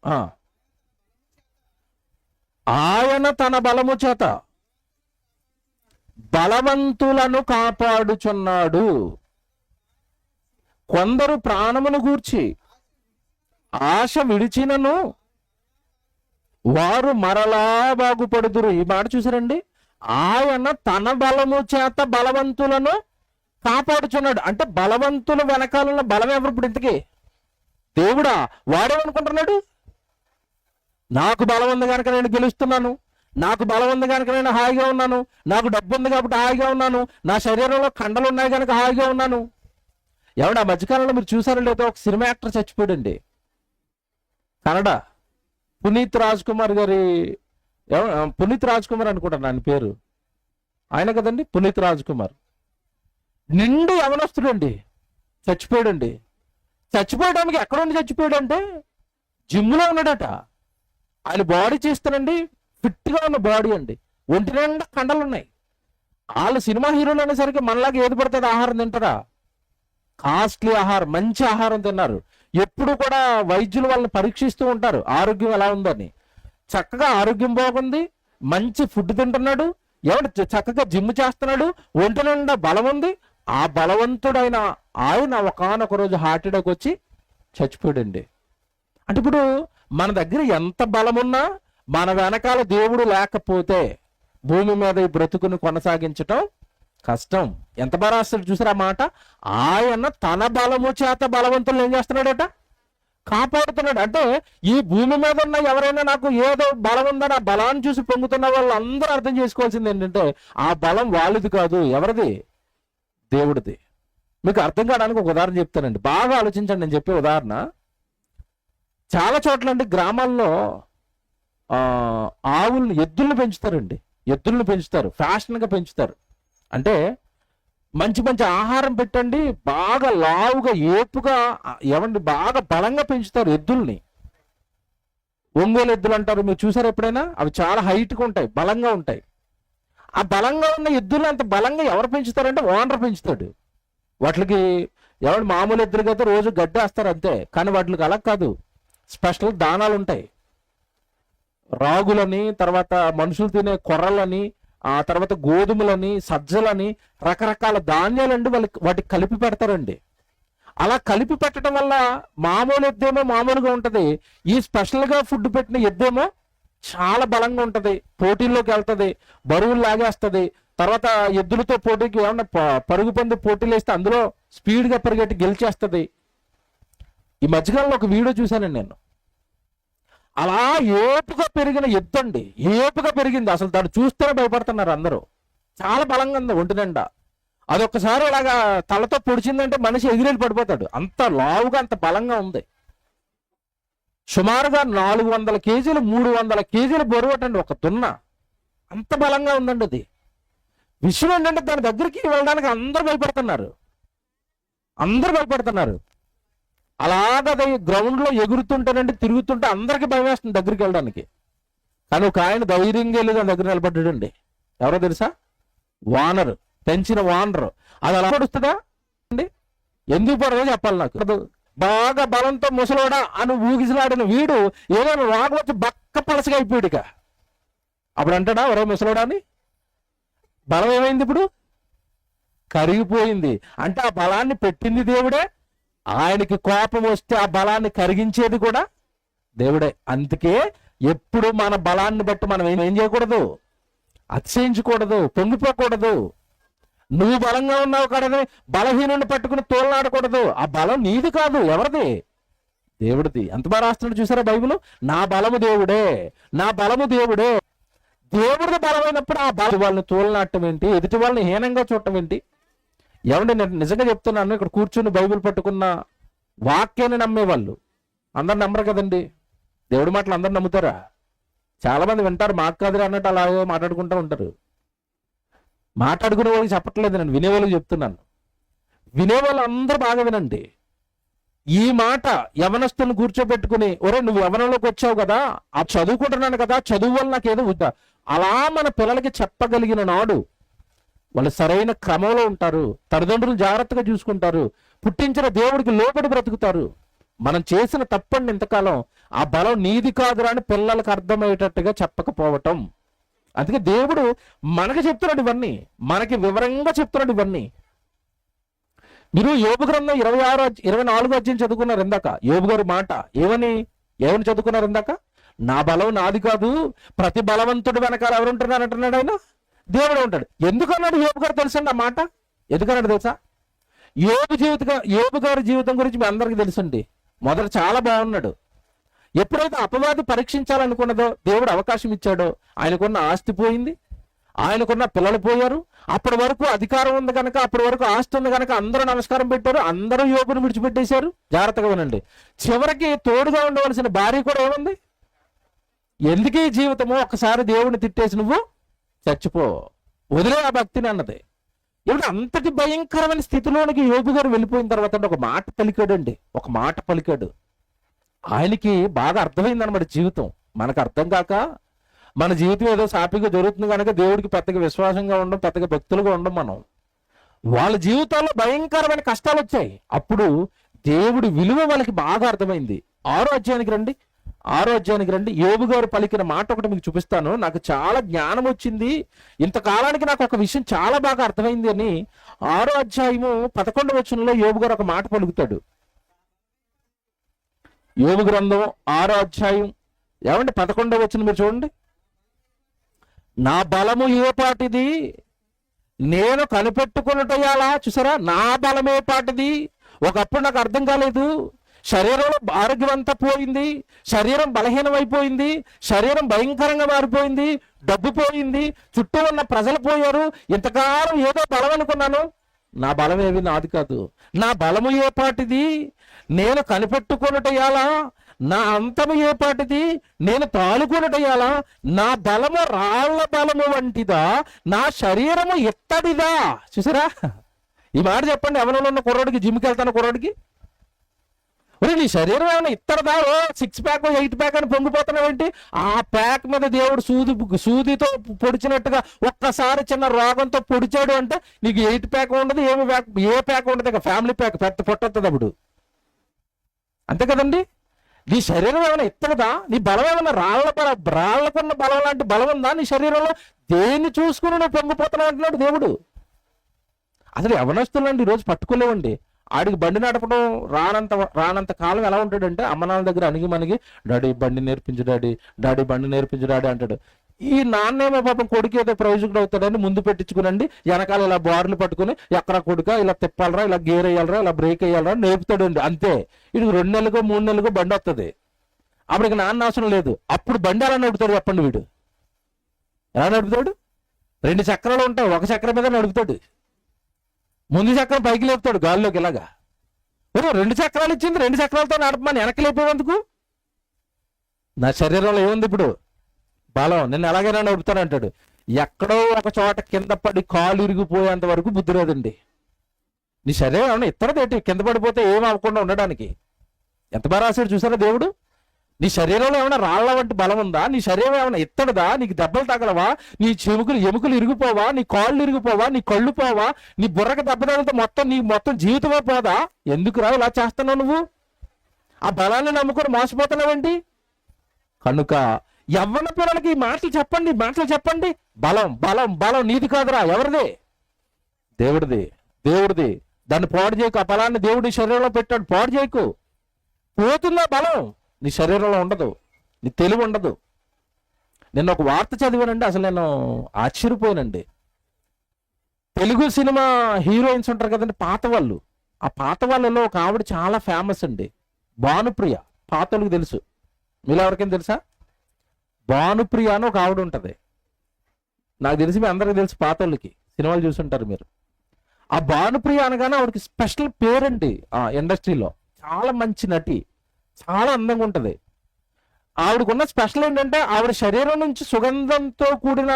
ఆయన తన బలము చేత బలవంతులను కాపాడుచున్నాడు. కొందరు ప్రాణమును గూర్చి ఆశ విడిచినను వారు మరలా బాగుపడుదురు. ఈ మాట చూసారండి. ఆయన తన బలము చేత బలవంతులను కాపాడుచున్నాడు. అంటే బలవంతుల వెనకాలన్న బలం ఎవరు ఇప్పుడు ఇంతకీ? దేవుడా? వాడేమనుకుంటున్నాడు? నాకు బలం ఉంది కనుక నేను గెలుస్తున్నాను, నాకు బలం ఉంది కనుక నేను హాయిగా ఉన్నాను, నాకు డబ్బు ఉంది కాబట్టి హాయిగా ఉన్నాను, నా శరీరంలో కండలు ఉన్నాయి కనుక హాయిగా ఉన్నాను. ఏమంటే ఆ మధ్యకాలంలో మీరు చూసారో లేదో, ఒక సినిమా యాక్టర్ చచ్చిపోయాడండి, కన్నడ. పునీత్ రాజ్ కుమార్ గారి, పునీత్ రాజ్ కుమార్ అనుకుంటాను ఆయన పేరు, ఆయన కదండి పునీత్ రాజ్ కుమార్. నిండు యవనస్తుడండి, చచ్చిపోయాడండి. చచ్చిపోయడానికి ఎక్కడుండి చచ్చిపోయాడంటే జిమ్లో ఉన్నాడట. ఆయన బాడీ చేస్తానండి, ఫిట్గా ఉన్న బాడీ అండి, ఒంటి నిండా కండలు ఉన్నాయి. వాళ్ళు సినిమా హీరోలు అనేసరికి మనలాగా ఏది పడుతుంది ఆహారం తింటారా? కాస్ట్లీ ఆహారం, మంచి ఆహారం తిన్నారు. ఎప్పుడు కూడా వైద్యులు వాళ్ళని పరీక్షిస్తూ ఉంటారు ఆరోగ్యం ఎలా ఉందని. చక్కగా ఆరోగ్యం బాగుంది, మంచి ఫుడ్ తింటున్నాడు, ఎవడు చక్కగా జిమ్ చేస్తున్నాడు, ఒంటి నిండా బలం ఉంది. ఆ బలవంతుడైన ఆయన ఒకానొక రోజు హార్ట్ అటాక్ వచ్చి చచ్చిపోయాడండి. అంటే ఇప్పుడు మన దగ్గర ఎంత బలమున్నా మన వెనకాల దేవుడు లేకపోతే భూమి మీద ఈ బ్రతుకును కొనసాగించటం కష్టం. ఎంత బరాస్తాడు చూసారా మాట. ఆయన తన బలము చేత బలవంతులను ఏం చేస్తున్నాడట? కాపాడుతున్నాడు. అంటే ఈ భూమి మీద ఉన్న ఎవరైనా నాకు ఏదో బలం ఉందని ఆ బలాన్ని చూసి పొంగుతున్న వాళ్ళు అందరూ అర్థం చేసుకోవాల్సింది ఏంటంటే ఆ బలం వాళ్ళది కాదు, ఎవరిది? దేవుడిది. మీకు అర్థం కావడానికి ఒక ఉదాహరణ చెప్తానండి, బాగా ఆలోచించండి. నేను చెప్పే ఉదాహరణ, చాలా చోట్ల అండి గ్రామాల్లో ఆవులను, ఎద్దులను పెంచుతారండి. ఎద్దులను పెంచుతారు, ఫ్యాషన్గా పెంచుతారు. అంటే మంచి మంచి ఆహారం పెట్టండి, బాగా లావుగా ఏపుగా ఏమండి బాగా బలంగా పెంచుతారు ఎద్దుల్ని. ఒంగోలు ఎద్దులు అంటారు, మీరు చూసారు ఎప్పుడైనా? అవి చాలా హైట్గా ఉంటాయి, బలంగా ఉంటాయి. ఆ బలంగా ఉన్న ఎద్దులు అంత బలంగా ఎవరు పెంచుతారంటే ఓనర్ పెంచుతాడు. వాటికి ఎవరు మామూలు ఎద్దులకి అయితే రోజు గడ్డి వేస్తారు అంతే, కానీ వాటికి అలా కాదు, స్పెషల్ దానాలు ఉంటాయి. రాగులని, తర్వాత మనుషులు తినే కొర్రలని, ఆ తర్వాత గోధుమలని, సజ్జలని, రకరకాల ధాన్యాలండి వాటికి కలిపి పెడతారండి. అలా కలిపి పెట్టడం వల్ల మామూలు ఎద్దేమో మామూలుగా ఉంటుంది, ఈ స్పెషల్గా ఫుడ్ పెట్టిన ఎద్దేమో చాలా బలంగా ఉంటుంది, పోటీల్లోకి వెళ్తుంది, బరువులు లాగేస్తుంది. తర్వాత ఎద్దులతో పోటీకి ఏమన్నా పరుగు పంది పోటీలు వేస్తే అందులో స్పీడ్గా పరిగెట్టి గెలిచేస్తుంది. ఈ మధ్యకాలంలో ఒక వీడియో చూశానండి నేను. అలా ఏపుగా పెరిగిన ఎద్దు అండి, ఏపుగా పెరిగింది, అసలు దాన్ని చూస్తేనే భయపడుతున్నారు అందరూ. చాలా బలంగా ఉంది ఒంటి నిండా. అదొక్కసారి ఇలాగా తలతో పొడిచిందంటే మనిషి ఎగిరెళ్ళి పడిపోతాడు, అంత లావుగా అంత బలంగా ఉంది. సుమారుగా 400 కేజీలు 300 కేజీలు బరువటండి ఒక దున్న, అంత బలంగా ఉందండి అది. విషయం ఏంటంటే దాని దగ్గరికి వెళ్ళడానికి అందరూ భయపడుతున్నారు, అందరూ భయపడుతున్నారు. అలాగ గ్రౌండ్లో ఎగురుతుంటేనండి, తిరుగుతుంటే అందరికీ భయం వేస్తుంది దగ్గరికి వెళ్ళడానికి. కానీ ఒక ఆయన ధైర్యంగా వెళ్ళి దాని దగ్గర నిలబడ్డాడండి. ఎవరో తెలుసా? వానరు, పెంచిన వానరు. అది అలా పడుస్తుందా అండి? ఎందుకు పడదో చెప్పాలి నాకు. బాగా బలంతో ముసలోడా అని ఊగిసలాడిన వీడు ఏదైనా వాగు వచ్చి బక్క పలసగా అయిపోయాడు. ఇక అప్పుడు అంటాడా ఒరే ముసలోడా అని? బలం ఏమైంది ఇప్పుడు? కరిగిపోయింది. అంటే ఆ బలాన్ని పెట్టింది దేవుడే, ఆయనకి కోపం వస్తే ఆ బలాన్ని కరిగించేది కూడా దేవుడే. అందుకే ఎప్పుడు మన బలాన్ని బట్టి మనం ఏం చేయకూడదు, అతిశయించకూడదు, పొంగిపోకూడదు. నువ్వు బలంగా ఉన్నావు కడని బలహీనుని పట్టుకుని తోలనాడకూడదు. ఆ బలం నీది కాదు, ఎవరిది? దేవుడిది. ఎంత బాగా రాస్తున్నాడు చూసారా బైబిల్? నా బలము దేవుడే, నా బలము దేవుడే. దేవుడిది బలమైనప్పుడు ఆ బలం వాళ్ళని తోలనాటం ఏంటి, ఎదుటి వాళ్ళని హీనంగా చూడటం ఏంటి? ఏమంటే నేను నిజంగా చెప్తున్నాను, ఇక్కడ కూర్చుని బైబిల్ పట్టుకున్న వాక్యాన్ని నమ్మేవాళ్ళు అందరు నమ్మరు కదండి. దేవుడి మాటలు అందరు నమ్ముతారా? చాలా మంది వింటారు, మాకు కాదురా అన్నట్టు అలాగే మాట్లాడుకుంటూ ఉంటారు. మాట్లాడుకునే వాళ్ళకి చెప్పట్లేదు, నేను వినేవాళ్ళకి చెప్తున్నాను. వినేవాళ్ళు అందరూ బాగా వినండి. ఈ మాట యవనస్తులను కూర్చోబెట్టుకుని, ఒరే నువ్వు యవనంలోకి వచ్చావు కదా, ఆ చదువుకుంటున్నాను కదా, చదువు వల్ల నాకేదో వద్దా, అలా మన పిల్లలకి చెప్పగలిగిన నాడు వాళ్ళు సరైన క్రమంలో ఉంటారు, తల్లిదండ్రులు జాగ్రత్తగా చూసుకుంటారు, పుట్టించిన దేవుడికి లోబడి బ్రతుకుతారు. మనం చేసిన తప్పండి ఇంతకాలం ఆ బలం నీది కాదురా అని పిల్లలకు అర్థమయ్యేటట్టుగా చెప్పకపోవటం. అందుకే దేవుడు మనకి చెప్తున్నాడు ఇవన్నీ, మనకి వివరంగా చెప్తున్నాడు ఇవన్నీ. మీరు యోబు గ్రంథం 24 అధ్యాయం చదువుకున్నారు ఇందాక. యోబు గారి మాట ఏమని చదువుకున్నారు ఇందాక? నా బలం నాది కాదు, ప్రతి బలవంతుడు వెనకాల ఎవరుంటున్నారు అంటున్నాడు ఆయన, దేవుడు ఉంటాడు. ఎందుకన్నాడు యోబు గారు తెలుసండి ఆ మాట? ఎందుకన్నాడు తెలుసా? యోబు గారి జీవితం గురించి మీ అందరికీ తెలుసండి. మొదట చాలా బాగున్నాడు. ఎప్పుడైతే అపవాది పరీక్షించాలనుకున్నదో దేవుడు అవకాశం ఇచ్చాడో, ఆయనకున్న ఆస్తి పోయింది, ఆయనకున్న పిల్లలు పోయారు. అప్పటి వరకు అధికారం ఉంది కనుక, అప్పటి వరకు ఆస్తి ఉంది కనుక అందరూ నమస్కారం పెట్టారు, అందరూ యోబుని విడిచిపెట్టేశారు. జాగ్రత్తగా వినండి. చివరికి తోడుగా ఉండవలసిన భార్య కూడా ఏముంది? ఎందుకు ఈ జీవితము, ఒక్కసారి దేవుడిని తిట్టేసి నువ్వు చచ్చిపో, వదిలే ఆ భక్తిని అన్నది. ఇప్పుడు అంతటి భయంకరమైన స్థితిలోనికి యోబు గారు వెళ్ళిపోయిన తర్వాత ఒక మాట పలికాడండి, ఒక మాట పలికాడు. ఆయనకి బాగా అర్థమైంది అనమాట జీవితం. మనకు అర్థం కాక మన జీవితం ఏదో సాపిగా జరుగుతుంది కనుక దేవుడికి పెద్దగా విశ్వాసంగా ఉండడం, పెద్దగా భక్తులుగా ఉండడం. మనం వాళ్ళ జీవితాల్లో భయంకరమైన కష్టాలు వచ్చాయి. అప్పుడు దేవుడి విలువ వాళ్ళకి బాగా అర్థమైంది. 6వ అధ్యాయానికి రండి. యోబు గారు పలికిన మాట ఒకటి మీకు చూపిస్తాను. నాకు చాలా జ్ఞానం వచ్చింది, ఇంతకాలానికి నాకు ఒక విషయం చాలా బాగా అర్థమైంది అని 6వ అధ్యాయము 11వ వచనంలో యోబు గారు ఒక మాట పలుకుతాడు. యోబు గ్రంథం 6వ అధ్యాయం 11వ వచనం మీరు చూడండి. నా బలము ఏ పాటిది, నేను కనిపెట్టుకున్నటయాలా. చూసారా, నా బలం ఏ పాటిది. ఒకప్పుడు నాకు అర్థం కాలేదు. శరీరంలో ఆరోగ్యం అంతా పోయింది, శరీరం బలహీనమైపోయింది, శరీరం భయంకరంగా మారిపోయింది, డబ్బు పోయింది, చుట్టూ ఉన్న ప్రజలు పోయారు. ఇంతకాలం ఏదో బలం అనుకున్నాను, నా బలం ఏవి నాది కాదు. నా బలము ఏ పాటిది, నేను కనిపెట్టుకున్నటయాలా. నా అంతము ఏ పాటిది, నేను తాలుకున్నటయాలా. నా బలము రాళ్ల బలము వంటిదా, నా శరీరము ఎత్తడిదా. చూసారా, ఈ మాట చెప్పండి ఎవరిలో ఉన్న కుర్రోడికి, జిమ్కి వెళ్తాను కుర్రోడికి, ఒరే నీ శరీరం ఏమైనా ఇత్తడదా, 6 ప్యాక్ 8 ప్యాక్ అని పొంగిపోతున్నావు ఏంటి? ఆ ప్యాక్ మీద దేవుడు సూదితో పొడిచినట్టుగా ఒక్కసారి చిన్న రోగంతో పొడిచాడు అంటే నీకు 8 ప్యాక్ ఉండదు, ఏ ప్యాక్ ఉండదు, ఇక ఫ్యామిలీ ప్యాక్ పెద్ద పొట్టొస్తుంది అప్పుడు. అంతే కదండి. నీ శరీరం ఏమైనా ఇత్తడదా, నీ బలం ఏమైనా రాళ్లకున్న బలం లాంటి బలం ఉందా నీ శరీరంలో? దేన్ని చూసుకుని నువ్వు పొంగిపోతున్నావు అంటున్నాడు దేవుడు. అసలు యవనస్తులండి ఈరోజు పట్టుకోలేవండి. ఆడికి బండి నడపడం రానంత కాలం ఎలా ఉంటాడంటే, అమ్మనాన్న దగ్గర అణిగి డాడీ బండి నేర్పించు డాడీ బండి నేర్పించు డాడీ అంటాడు. ఈ నాన్నేమో పాపం కొడుకు ఏదో ప్రయోజకుడు అవుతాడని ముందు పెట్టించుకునండి, వెనకాల ఇలా బార్లు పట్టుకుని ఎక్కడ కొడుక ఇలా తిప్పాలరా, ఇలా గేర్ వేయాలరా, ఇలా బ్రేక్ వేయాలరా నేర్పుతాడండి. అంతే. ఇది 2 నెలలకో 3 నెలలకో బండి వస్తుంది. అప్పటికి నాన్న అవసరం లేదు. అప్పుడు బండి ఎలా నడుపుతాడు చెప్పండి? వీడు ఎలా నడుపుతాడు? 2 చక్రాలు ఉంటాయి, ఒక చక్రం మీద నడుపుతాడు, ముందు చక్రం పైకి లేపుతాడు గాల్లోకి ఇలాగా. 2 చక్రాలు ఇచ్చింది, 2 చక్రాలతో నడపమని వెనక్కి లేపేందుకు? నా శరీరంలో ఏముంది ఇప్పుడు? బలం. నేను ఎలాగైనా నడుపుతానంటాడు. ఎక్కడో ఒక చోట కింద పడి కాలు ఇరిగిపోయేంత వరకు బుద్ధి లేదండి. నీ శరీరం ఏమన్నా ఇత్తడదేంటి కింద పడిపోతే ఏం అవ్వకుండా ఉండడానికి? ఎంత బాగా రాశాడు చూసారా దేవుడు. నీ శరీరంలో ఏమైనా రాళ్ల వంటి బలం ఉందా? నీ శరీరం ఏమైనా ఇత్తడదా? నీకు దెబ్బలు తగలవా? నీ ఎముకలు ఇరిగిపోవా? నీ కాళ్ళు ఇరిగిపోవా? నీ కళ్ళు పోవా? నీ బుర్రకు దెబ్బ తగిలితే నీ మొత్తం జీవితమే పోదా? ఎందుకు రా ఇలా చేస్తున్నావు నువ్వు? ఆ బలాన్ని నమ్ముకొని మోసపోతున్నావేంటి? కనుక యవ్వన పిల్లలకి ఈ మాటలు చెప్పండి. బలం బలం బలం నీది కాదురా, ఎవరిది? దేవుడిది. దాన్ని పాడు చేయకు. ఆ బలాన్ని దేవుడి శరీరంలో పెట్టాడు, పాడు చేయకు. పోతుందా బలం? నీ శరీరంలో ఉండదు, నీ తెలివి ఉండదు. నిన్న ఒక వార్త చదివానండి, అసలు నేను ఆశ్చర్యపోయానండి. తెలుగు సినిమా హీరోయిన్స్ ఉంటారు కదండి, పాత వాళ్ళు. ఆ పాత వాళ్ళలో ఒక ఆవిడ చాలా ఫేమస్ అండి, భానుప్రియ. పాత వాళ్ళకి తెలుసు, మీరు ఎవరికైనా తెలుసా? భానుప్రియ అని ఒక ఆవిడ ఉంటుంది. నాకు తెలిసి మీ అందరికీ తెలుసు, పాత వాళ్ళకి సినిమాలు చూసుంటారు మీరు. ఆ భానుప్రియ అనగానే ఆవిడకి స్పెషల్ పేరండి ఆ ఇండస్ట్రీలో. చాలా మంచి నటి, చాలా అందంగా ఉంటుంది. ఆవిడకున్న స్పెషల్ ఏంటంటే ఆవిడ శరీరం నుంచి సుగంధంతో కూడిన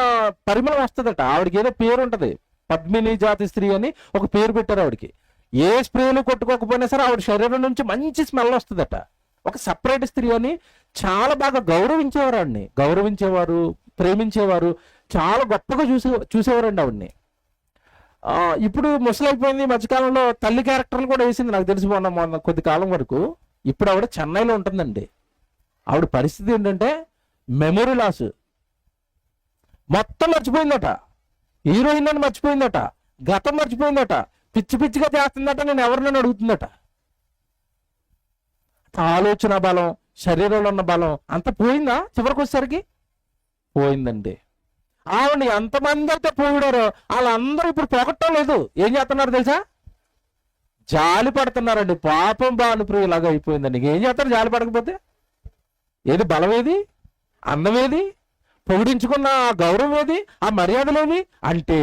పరిమళం వస్తుందట. ఆవిడకి ఏదో పేరు ఉంటుంది, పద్మిని జాతి స్త్రీ అని ఒక పేరు పెట్టారు ఆవిడకి. ఏ స్ప్రేలు కొట్టుకోకపోయినా సరే ఆవిడ శరీరం నుంచి మంచి స్మెల్ వస్తుందట. ఒక సపరేట్ స్త్రీ అని చాలా బాగా గౌరవించేవారు, ప్రేమించేవారు, చాలా గొప్పగా చూసేవారండి ఆవిడ్ని. ఇప్పుడు ముసలైపోయింది. మధ్యకాలంలో తల్లి క్యారెక్టర్లు కూడా వేసింది, నాకు తెలిసి మొన్న కొద్ది కాలం వరకు. ఇప్పుడు ఆవిడ చెన్నైలో ఉంటుందండి. ఆవిడ పరిస్థితి ఏంటంటే మెమొరీ లాస్, మొత్తం మర్చిపోయిందట. హీరోయిన్ అని మర్చిపోయిందట, గతం మర్చిపోయిందట, పిచ్చిగా చేస్తుందట. నేను ఎవరినైనా అడుగుతుందట. ఆలోచన బలం, శరీరంలో ఉన్న బలం అంత పోయిందా? చివరికి వచ్చేసరికి పోయిందండి. ఆవిడ ఎంతమంది అయితే పోయిడారో వాళ్ళందరూ ఇప్పుడు పోగొట్టడం లేదు. ఏం చేస్తున్నారు తెలుసా? జాలి పడుతున్నారండి. పాపం భానుప్రియ ఇలాగా అయిపోయిందండి. ఏం చేస్తారు జాలి పడకపోతే? ఏది బలం, ఏది అందం, ఏది పొగిడించుకున్న ఆ గౌరవం, ఏది ఆ మర్యాదలేవి? అంటే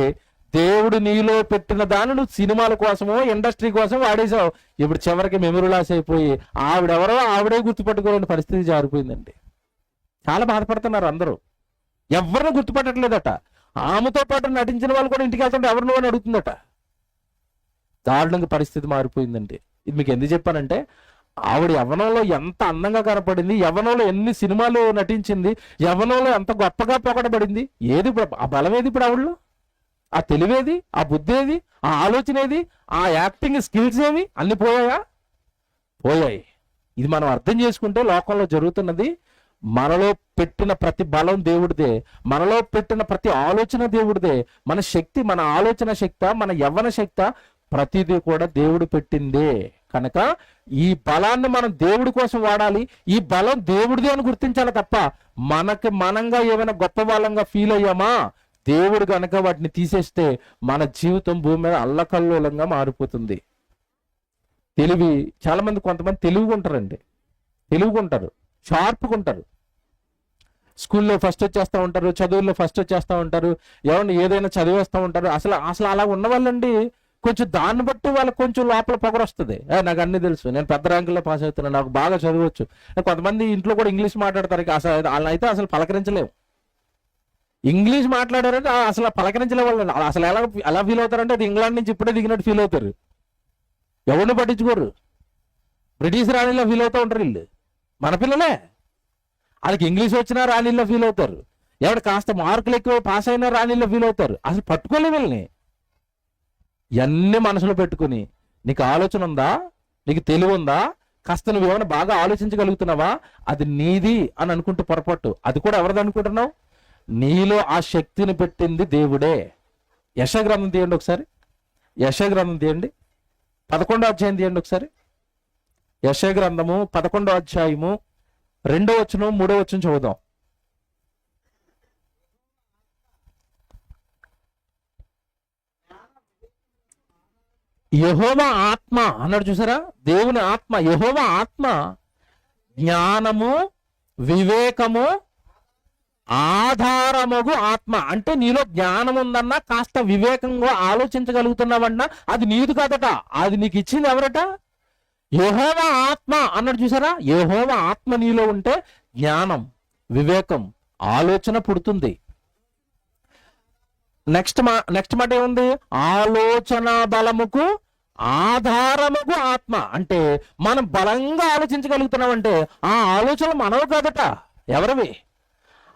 దేవుడు నీలో పెట్టిన దాన్ని నువ్వు సినిమాల కోసమో ఇండస్ట్రీ కోసం వాడేసావు. ఇప్పుడు చివరికి మెమరీ లాస్ అయిపోయి ఆవిడే గుర్తుపట్టుకోలేని పరిస్థితి జారిపోయిందండి. చాలా బాధపడుతున్నారు అందరూ. ఎవరిని గుర్తుపట్టట్లేదట. ఆమెతో పాటు నటించిన వాళ్ళు కూడా ఇంటికి వెళ్తుంటే ఎవరు నువ్వు అని అడుగుతుందట. దారుణంగా పరిస్థితి మారిపోయిందండి. ఇది మీకు ఎందుకు చెప్పానంటే, ఆవిడ యవ్వనంలో ఎంత అందంగా కనపడింది, యవ్వనంలో ఎన్ని సినిమాలు నటించింది, యవ్వనంలో ఎంత గొప్పగా పొగడబడింది. ఏది ఇప్పుడు ఆ బలం, ఏది ఇప్పుడు ఆవిడలో? ఆ తెలివేది, ఆ బుద్ధి ఏది, ఆ ఆలోచన ఏది, ఆ యాక్టింగ్ స్కిల్స్ ఏవి? అన్ని పోయాయి. ఇది మనం అర్థం చేసుకుంటే లోకంలో జరుగుతున్నది, మనలో పెట్టిన ప్రతి బలం దేవుడిదే, మనలో పెట్టిన ప్రతి ఆలోచన దేవుడిదే. మన శక్తి, మన ఆలోచన శక్తి, మన యవ్వన శక్తి, ప్రతిదీ కూడా దేవుడు పెట్టిందే. కనుక ఈ బలాన్ని మనం దేవుడి కోసం వాడాలి. ఈ బలం దేవుడిదే అని గుర్తించాలి తప్ప మనంగా ఏమైనా గొప్ప బలంగా ఫీల్ అయ్యామా, దేవుడు కనుక వాటిని తీసేస్తే మన జీవితం భూమి మీద అల్లకల్లోలంగా మారిపోతుంది. తెలివి, చాలా మంది, కొంతమంది తెలివిగా ఉంటారు, షార్ప్గా ఉంటారు. స్కూల్లో ఫస్ట్ వచ్చేస్తూ ఉంటారు, చదువుల్లో ఫస్ట్ వచ్చేస్తూ ఉంటారు, ఏదైనా చదివేస్తూ ఉంటారు. అసలు అలా ఉన్న వాళ్ళండి కొంచెం దాన్ని బట్టి వాళ్ళకి కొంచెం లోపల పొగరు వస్తుంది. నాకు అన్ని తెలుసు, నేను పెద్ద ర్యాంకుల్లో పాస్ అవుతున్నాను, నాకు బాగా చదవచ్చు. కొంతమంది ఇంట్లో కూడా ఇంగ్లీష్ మాట్లాడతారు, వాళ్ళైతే అసలు పలకరించలేము. ఇంగ్లీష్ మాట్లాడారంటే అసలు పలకరించలే వాళ్ళు. అసలు ఎలా ఫీల్ అవుతారంటే అది ఇంగ్లాండ్ నుంచి ఇప్పుడే దిగినట్టు ఫీల్ అవుతారు. ఎవరిని పట్టించుకోరు. బ్రిటిష్ రాణిలో ఫీల్ అవుతూ ఉంటారు వీళ్ళు. మన పిల్లలే, వాళ్ళకి ఇంగ్లీష్ వచ్చినా రాణిల్లో ఫీల్ అవుతారు. ఎవరు కాస్త మార్కులు ఎక్కువ పాస్ అయినా రాణిల్లో ఫీల్ అవుతారు. అసలు పట్టుకోలే వీళ్ళని. ఇవన్నీ మనసులో పెట్టుకుని, నీకు ఆలోచన ఉందా, నీకు తెలివి ఉందా, కాస్త నువ్వు ఏమైనా బాగా ఆలోచించగలుగుతున్నావా, అది నీది అని అనుకుంటూ పొరపాటు. అది కూడా ఎవరిది అనుకుంటున్నావు? నీలో ఆ శక్తిని పెట్టింది దేవుడే. యెషయా గ్రంథం తీయండి ఒకసారి. యెషయా గ్రంథం తీయండి, 11వ అధ్యాయం తీయండి ఒకసారి. యెషయా గ్రంథము 11వ అధ్యాయము 2వ వచనం 3వ వచనం చదువుదాం. యెహోవా ఆత్మ అన్నాడు చూసారా, దేవుని ఆత్మ, యెహోవా ఆత్మ జ్ఞానము, వివేకము, ఆధారమగు ఆత్మ అంటే నీలో జ్ఞానం ఉందన్నా, కాస్త వివేకంగా ఆలోచించగలుగుతున్నావన్నా అది నీది కాదట, అది నీకు ఇచ్చింది ఎవరట? యెహోవా ఆత్మ అన్నాడు చూసారా. యెహోవా ఆత్మ నీలో ఉంటే జ్ఞానం, వివేకం, ఆలోచన పుడుతుంది. నెక్స్ట్ మాట ఏముంది? ఆలోచన బలముకు ఆధారముకు ఆత్మ అంటే మనం బలంగా ఆలోచించగలుగుతున్నామంటే ఆ ఆలోచనలు మనవి కాదట, ఎవరివి?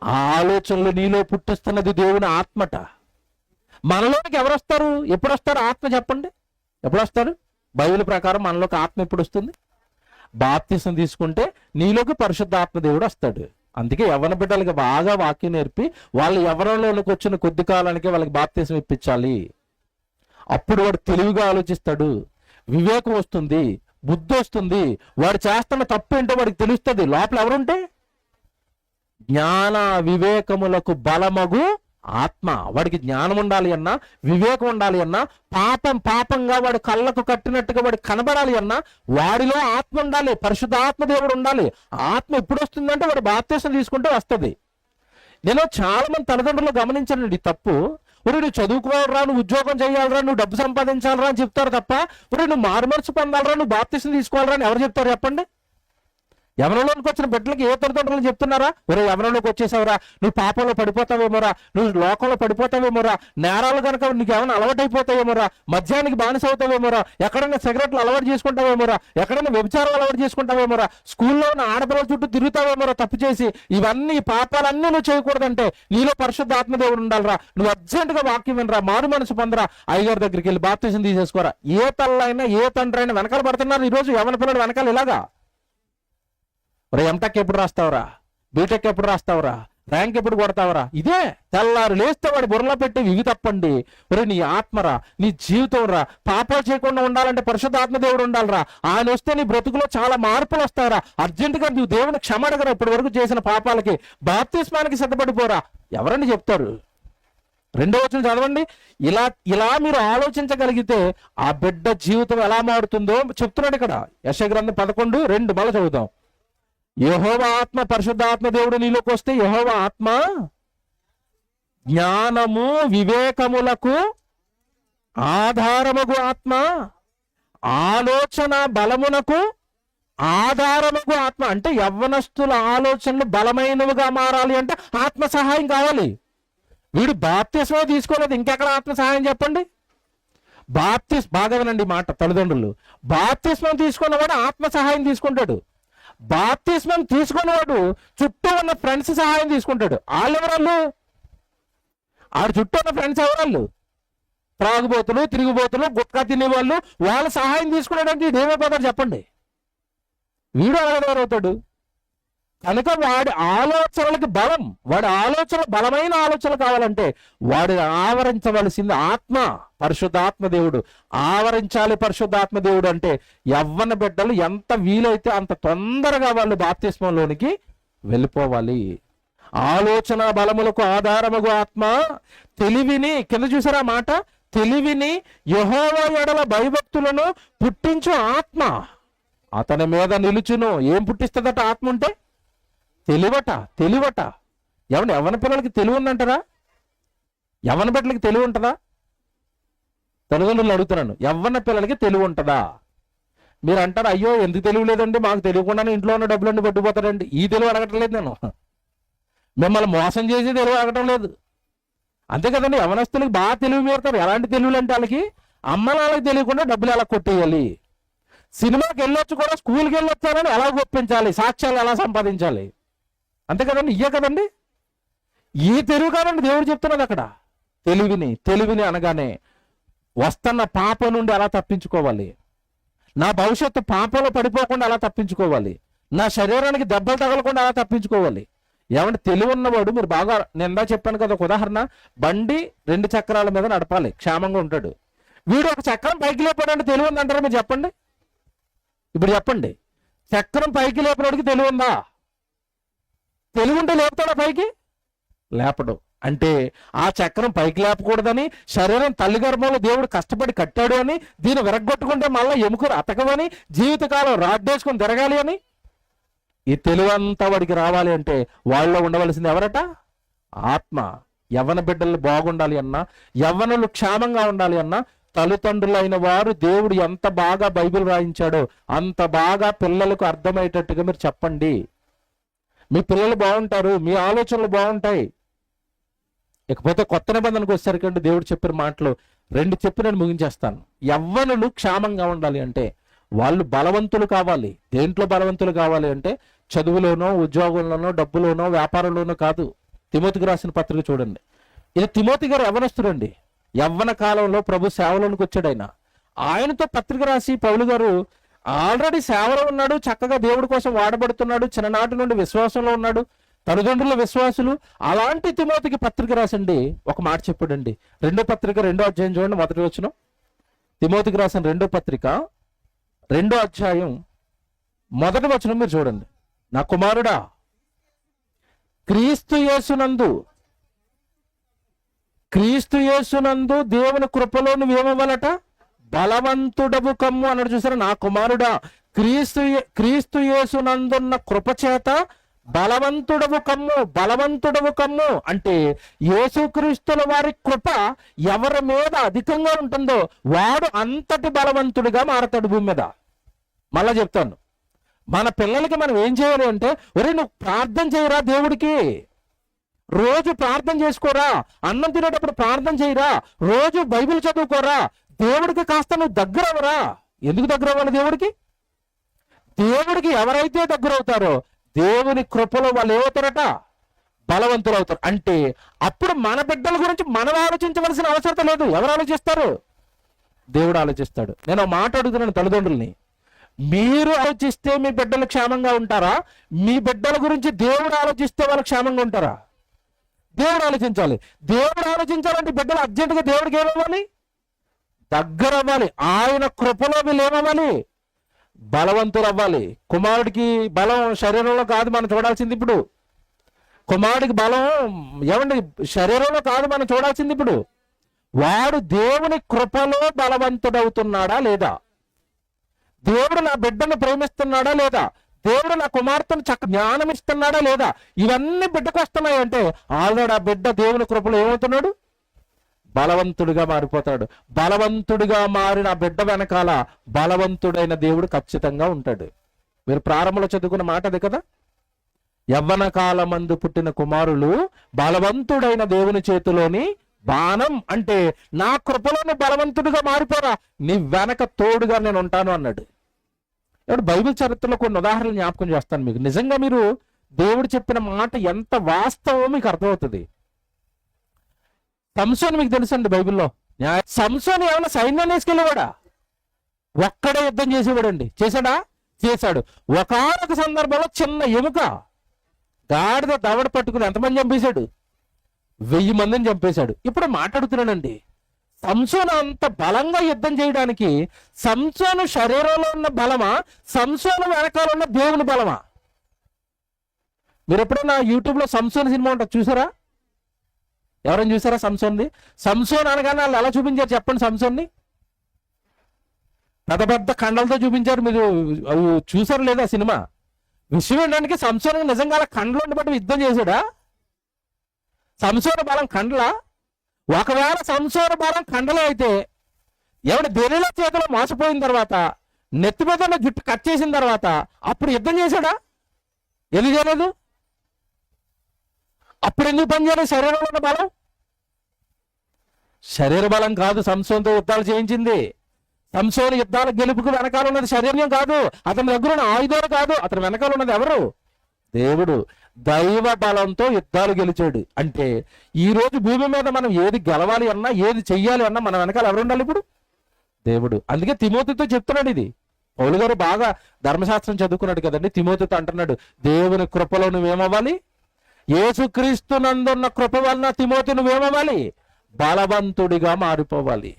ఆ ఆలోచనలు నీలో పుట్టిస్తున్నది దేవుని ఆత్మట. మనలోనికి ఎవరు వస్తారు? ఎప్పుడు వస్తారు ఆత్మ? చెప్పండి, ఎప్పుడు వస్తారు? బైబిల్ ప్రకారం మనలోకి ఆత్మ ఎప్పుడు వస్తుంది? బాప్తిసం తీసుకుంటే నీలోకి పరిశుద్ధ ఆత్మ దేవుడు వస్తాడు. అందుకే యవ్వన బిడ్డలకి బాగా వాక్యం నేర్పి వాళ్ళు యవ్వనంలోనికి వచ్చిన కొద్ది కాలానికి వాళ్ళకి బాప్తిసం ఇప్పించాలి. అప్పుడు వాడు తెలివిగా ఆలోచిస్తాడు, వివేకం వస్తుంది, బుద్ధి వస్తుంది, వాడు చేస్తున్న తప్పు ఏంటో వాడికి తెలుస్తుంది. లోపల ఎవరుంటే జ్ఞాన వివేకములకు బలమగు ఆత్మ. వాడికి జ్ఞానం ఉండాలి అన్నా, వివేకం ఉండాలి అన్నా, పాపంగా వాడి కళ్ళకు కట్టినట్టుగా వాడికి కనబడాలి అన్నా వాడిలో ఆత్మ ఉండాలి, పరిశుద్ధ ఆత్మ దేవుడు ఉండాలి. ఆత్మ ఎప్పుడు వస్తుందంటే వాడు బాప్తిసం తీసుకుంటే వస్తుంది. నేను చాలా మంది తల్లిదండ్రులు గమనించానండి ఈ తప్పు. నువ్వు చదువుకోవాలరా, నువ్వు ఉద్యోగం చేయాలరా, నువ్వు డబ్బు సంపాదించాలరా అని చెప్తారు తప్ప నువ్వు మారుమనసు పొందాలరా, నువ్వు బాప్తిసం తీసుకోవాలరా అని ఎవరు చెప్తారు చెప్పండి? యవనంలోకి వచ్చిన బిడ్డలకి ఏ తల్లిదండ్రులు చెప్తున్నారా? ఒరే యవనంలోకి వచ్చేసావురా, నువ్వు పాపంలో పడిపోతావేమోరా, నువ్వు లోకంలో పడిపోతావేమోరా, నేరాలు కనుక నీకు ఏమైనా అలవాటు అయిపోతావేమోరా, మద్యానికి బానిస అవుతావేమోరా, ఎక్కడైనా సిగరెట్లు అలవాటు చేసుకుంటావేమోరా, ఎక్కడైనా వ్యభిచారం అలవాటు చేసుకుంటావేమోరా, స్కూల్లో ఉన్న ఆడపిల్లల చుట్టూ తిరుగుతావేమోరా తప్పు చేసి. ఇవన్నీ పాపాలన్నీ నువ్వు చేయకూడదంటే నీలో పరిశుద్ధ ఆత్మదేవుడు ఉండాలిరా. నువ్వు అర్జెంటుగా వాక్యం వినరా, మారు మనసు పొందరా, అయ్యగారి దగ్గరికి వెళ్ళి బాప్తిసం తీసేసుకోరా. ఏ తల్లైనా ఏ తండ్రి అయినా వెనకాల పడుతున్నారు ఈరోజు యవన పిల్లలు వెనకాల ఇలాగా. ఒరే ఎంటెక్ ఎప్పుడు రాస్తావురా, బీటెక్ ఎప్పుడు రాస్తావురా, ర్యాంక్ ఎప్పుడు కొడతావురా? ఇదే తెల్లారు లేస్తే వాడి బుర్రలో పెట్టి ఇవి తప్పండి. ఒరే నీ ఆత్మరా, నీ జీవితం రా, పాపాలు చేయకుండా ఉండాలంటే పరిశుద్ధ ఆత్మదేవుడు ఉండాలిరా. ఆయన వస్తే నీ బ్రతుకులో చాలా మార్పులు వస్తారా. అర్జెంటుగా నువ్వు దేవుని క్షమ అడగరా, ఇప్పటి వరకు చేసిన పాపాలకి. బాప్తిస్మానికి సిద్ధపడిపోరా. ఎవరని చెప్తారు? 2వ వచనం చదవండి. ఇలా మీరు ఆలోచించగలిగితే ఆ బిడ్డ జీవితం ఎలా మారుతుందో చెప్తున్నాడు ఇక్కడ. యెషయా గ్రంథం 11:2 మళ్ళీ చదువుతాం. యెహోవా ఆత్మ, పరిశుద్ధాత్మ దేవుడు నీలోకి వస్తే యెహోవా ఆత్మ జ్ఞానము వివేకములకు ఆధారముగు ఆత్మ, ఆలోచన బలమునకు ఆధారముగు ఆత్మ. అంటే యవ్వనస్తుల ఆలోచనలు బలమైనవిగా మారాలి అంటే ఆత్మ సహాయం కావాలి. వీడు బాప్తిస్మం తీసుకోలేదు, ఇంకెక్కడ ఆత్మ సహాయం చెప్పండి? బాగా వినండి మాట తల్లిదండ్రులు. బాప్తిస్మం తీసుకున్నవాడు ఆత్మ సహాయం తీసుకుంటాడు. బాప్తిస్మం తీసుకున్నవాడు చుట్టూ ఉన్న ఫ్రెండ్స్ సహాయం తీసుకుంటాడు. వాళ్ళు ఎవరాళ్ళు? ఆడు చుట్టూ ఉన్న ఫ్రెండ్స్ ఎవరాళ్ళు? త్రాగుబోతులు, తిరుగుబోతులు, గుట్కా తినేవాళ్ళు. వాళ్ళ సహాయం తీసుకున్నాడంటే ఏమైపోతాడు చెప్పండి? వీడు అలాగెవరవుతాడు? కనుక వాడి ఆలోచనలకి బలం, వాడి ఆలోచన బలమైన ఆలోచనలు కావాలంటే వాడు ఆవరించవలసింది ఆత్మ, పరిశుద్ధాత్మ దేవుడు ఆవరించాలి. పరిశుద్ధాత్మ దేవుడు అంటే యవ్వన బిడ్డలు ఎంత వీలైతే అంత తొందరగా వాళ్ళు బాప్తిస్మంలోనికి వెళ్ళిపోవాలి. ఆలోచన బలములకు ఆధారముగు ఆత్మ, తెలివిని, కింద చూసారా మాట, తెలివిని యెహోవా యెడల భయభక్తులను పుట్టించు ఆత్మ అతని మీద నిలుచును. ఏం పుట్టిస్తుందట ఆత్మ ఉంటే? తెలివట. యవన పిల్లలకి తెలివి ఉందంటారా? యవన బిడ్డలకి తెలివి ఉంటుందా? తల్లిదండ్రులు అడుగుతున్నాను, యవ్వన పిల్లలకి తెలివి ఉంటుందా? మీరు అంటారు, అయ్యో ఎందుకు తెలివి లేదండి, మాకు తెలియకుండానే ఇంట్లో ఉన్న డబ్బులన్నీ పట్టుకుపోతాడండి. ఈ తెలివి అడగటం లేదు, నేను మిమ్మల్ని మోసం చేసి తెలివి అడగటం లేదు. అంతే కదండి, యవనస్తులకి బాగా తెలివి మీరుతారు. ఎలాంటి తెలివిలు అంటే వాళ్ళకి అమ్మ నాన్నకి తెలియకుండా డబ్బులు ఎలా కొట్టేయాలి, సినిమాకి వెళ్ళొచ్చు కూడా స్కూల్కి వెళ్ళొచ్చారని ఎలా ఒప్పించాలి, సాక్ష్యాలు ఎలా సంపాదించాలి. అంతే కదండి, ఇయ్యే కదండి. ఈ తెలివి కాదండి దేవుడు చెప్తున్నది అక్కడ. తెలివిని అనగానే వస్తున్న పాపం నుండి ఎలా తప్పించుకోవాలి, నా భవిష్యత్తు పాపంలో పడిపోకుండా ఎలా తప్పించుకోవాలి, నా శరీరానికి దెబ్బలు తగలకుండా ఎలా తప్పించుకోవాలి. ఏమంటే తెలివి ఉన్నవాడు, మీరు బాగా నిందా చెప్పాను కదా ఒక ఉదాహరణ, బండి 2 చక్రాల మీద నడపాలి, క్షేమంగా ఉంటాడు. వీడు ఒక చక్రం పైకి లేపాడంటే తెలివి ఉందంటారా? మీరు చెప్పండి, ఇప్పుడు చెప్పండి. చక్రం పైకి లేపినోడికి తెలివి ఉందా? తెలివి ఉంటే లేపుతాడా పైకి? లేపడు. అంటే ఆ చక్రం పైకి లేపకూడదని, శరీరం తల్లి గర్భంలో దేవుడు కష్టపడి కట్టాడు అని, దీన్ని విరగొట్టుకుంటే మళ్ళీ ఎముకలు అతకవని, జీవితకాలం రాడ్డేసుకొని తిరగాలి అని. ఈ తెలివంతా వాడికి రావాలి అంటే వాళ్ళలో ఉండవలసింది ఎవరట? ఆత్మ. యవ్వన బిడ్డలు బాగుండాలి అన్నా, యవ్వనులు క్షేమంగా ఉండాలి అన్నా, తల్లిదండ్రులైన వారు దేవుడు ఎంత బాగా బైబిల్ రాయించాడో అంత బాగా పిల్లలకు అర్థమయ్యేటట్టుగా మీరు చెప్పండి. మీ పిల్లలు బాగుంటారు, మీ ఆలోచనలు బాగుంటాయి. ఇకపోతే కొత్త నిబంధనకు వచ్చేసరికంటే దేవుడు చెప్పిన మాటలు 2 చెప్పి నేను ముగించేస్తాను. యవ్వనులు క్షేమంగా ఉండాలి అంటే వాళ్ళు బలవంతులు కావాలి. దేంట్లో బలవంతులు కావాలి అంటే చదువులోనో, ఉద్యోగంలోనో, డబ్బులోనో, వ్యాపారంలోనో కాదు. తిమోతికి రాసిన పత్రిక చూడండి. ఇది తిమోతి గారు యవ్వనస్తుడండి. యవ్వన కాలంలో ప్రభు సేవలోనికి వచ్చాడు. ఆయనతో పత్రిక రాసి పౌలు గారు ఆల్రెడీ సేవలో ఉన్నాడు, చక్కగా దేవుడి కోసం వాడబడుతున్నాడు, చిన్ననాటి నుండి విశ్వాసంలో ఉన్నాడు, తల్లిదండ్రుల విశ్వాసులు. అలాంటి తిమోతికి పత్రిక రాసండి ఒక మాట చెప్పాడండి. 2వ పత్రిక 2వ అధ్యాయం చూడండి, మొదటి వచనం. తిమోతికి రాసిన 2వ పత్రిక 2వ అధ్యాయం మొదటి వచనం మీరు చూడండి. నా కుమారుడా, క్రీస్తు యేసునందు దేవుని కృపలో నువ్వేమవ్వాలట? బలవంతుడవు కమ్ము అన్నాడు. చూసారా? నా కుమారుడా, క్రీస్తు యేసునందున్న కృప చేత బలవంతుడవు కమ్ము అంటే యేసుక్రీస్తుల వారి కృప ఎవరి మీద అధికంగా ఉంటుందో వాడు అంతటి బలవంతుడిగా మారతాడు భూమి మీద. మళ్ళా చెప్తాను, మన పిల్లలకి మనం ఏం చేయాలి అంటే, ఒరే నువ్వు ప్రార్థన చేయరా, దేవుడికి రోజు ప్రార్థన చేసుకోరా, అన్నం తినేటప్పుడు ప్రార్థన చేయరా, రోజు బైబిల్ చదువుకోరా, దేవుడికి కాస్త నువ్వు దగ్గర అవ్వరా. ఎందుకు దగ్గర అవ్వాలి? దేవుడికి ఎవరైతే దగ్గర అవుతారో దేవుని కృపలో వాళ్ళు ఏమవుతారట? బలవంతులు అవుతారు. అంటే అప్పుడు మన బిడ్డల గురించి మనం ఆలోచించవలసిన అవసరం లేదు. ఎవరు ఆలోచిస్తారు? దేవుడు ఆలోచిస్తాడు. నేను మాట అడుగుతున్నాను తల్లిదండ్రుల్ని, మీరు ఆలోచిస్తే మీ బిడ్డలు క్షేమంగా ఉంటారా? మీ బిడ్డల గురించి దేవుడు ఆలోచిస్తే వాళ్ళు క్షేమంగా ఉంటారా? దేవుడు ఆలోచించాలి. దేవుడు ఆలోచించాలంటే బిడ్డలు అర్జెంటుగా దేవుడికి ఏమవ్వాలి? దగ్గర అవ్వాలి. ఆయన కృపలో వీళ్ళు ఏమవ్వాలి? బలవంతులు అవ్వాలి. కుమారుడికి బలం శరీరంలో కాదు మనం చూడాల్సింది ఇప్పుడు. కుమారుడికి బలం ఏమండి శరీరంలో కాదు మనం చూడాల్సింది ఇప్పుడు. వాడు దేవుని కృపలో బలవంతుడవుతున్నాడా లేదా? దేవుడు నా బిడ్డను ప్రేమిస్తున్నాడా లేదా? దేవుడు నా కుమార్తెను చక్క జ్ఞానం ఇస్తున్నాడా లేదా? ఇవన్నీ బిడ్డకు వస్తున్నాయి అంటే ఆల్రెడీ ఆ బిడ్డ దేవుని కృపలో ఏమవుతున్నాడు? బలవంతుడిగా మారిపోతాడు. బలవంతుడిగా మారిన బిడ్డ వెనకాల బలవంతుడైన దేవుడు ఖచ్చితంగా ఉంటాడు. మీరు ప్రారంభంలో చదువుకున్న మాట అది కదా, యవ్వన కాలమందు పుట్టిన కుమారులు బలవంతుడైన దేవుని చేతిలోని బాణం. అంటే నా కృపలోని బలవంతుడిగా మారిపోరా, నీ వెనక తోడుగా నేను ఉంటాను అన్నాడు. ఇప్పుడు బైబిల్ చరిత్రలో కొన్ని ఉదాహరణలు జ్ఞాపకం చేస్తాను మీకు. నిజంగా మీరు దేవుడు చెప్పిన మాట ఎంత వాస్తవమో మీకు అర్థమవుతుంది. సంసోను మీకు తెలుసండి బైబిల్లో. సంసోను ఏమైనా సైన్యాన్ని వేసుకెళ్ళేవాడా? ఒక్కడే యుద్ధం చేసేవాడండి. చేశాడు. ఒకానొక సందర్భంలో చిన్న ఎముక గాడిద దవడ పట్టుకుని ఎంతమంది చంపేశాడు? 1000 మందిని చంపేశాడు. ఇప్పుడు మాట్లాడుతున్నానండి, సంసోను అంత బలంగా యుద్ధం చేయడానికి సంసోను శరీరంలో ఉన్న బలమా, సంసోను వెనకాల ఉన్న దేవుని బలమా? మీరు ఎప్పుడైనా యూట్యూబ్లో సంసోను సినిమా ఉంటుంది చూసారా? ఎవరైనా చూసారా సంసోన్ది? సంసోన్ అనగానే వాళ్ళు ఎలా చూపించారు చెప్పండి? సంసోన్ని పెద్ద పెద్ద కండలతో చూపించారు. మీరు చూసారు లేదా సినిమా? విషయం ఏంటంటే సంసోన్ నిజంగా అలా కండలు బట్టి యుద్ధం చేశాడా? సంసోను బలం కండలా? ఒకవేళ సంసోను బలం కండలే అయితే ఎవడి దెరిల చేతిలో మోసపోయిన తర్వాత, నెత్తి మీద ఉన్న జుట్టు కట్ చేసిన తర్వాత అప్పుడు యుద్ధం చేశాడా? ఎందుకు చేయలేదు? అప్పుడు ఎందుకు పనిచేయలేదు? శరీరంలో ఉన్న బలం, శరీర బలం కాదు సంసోనుతో యుద్ధాలు చేయించింది. సంసోను యుద్ధాల గెలుపుకు వెనకాల ఉన్నది శరీరం కాదు, అతని దగ్గర ఉన్న ఆయుధాలు కాదు, అతని వెనకాల ఉన్నది ఎవరు? దేవుడు. దైవ బలంతో యుద్ధాలు గెలిచాడు. అంటే ఈ రోజు భూమి మీద మనం ఏది గెలవాలి అన్నా, ఏది చెయ్యాలి అన్నా మన వెనకాల ఎవరు ఉండాలి? ఇప్పుడు దేవుడు. అందుకే తిమోతితో చెప్తున్నాడు ఇది. పౌలు గారు బాగా ధర్మశాస్త్రం చదువుకున్నాడు కదండి. తిమోతితో అంటున్నాడు, దేవుని కృపలో నువ్వేమవ్వాలి? యేసుక్రీస్తు నందున్న కృప వలన తిమోతి నువ్వేమవ్వాలి? బలవంతుడిగా మారిపోవాలి.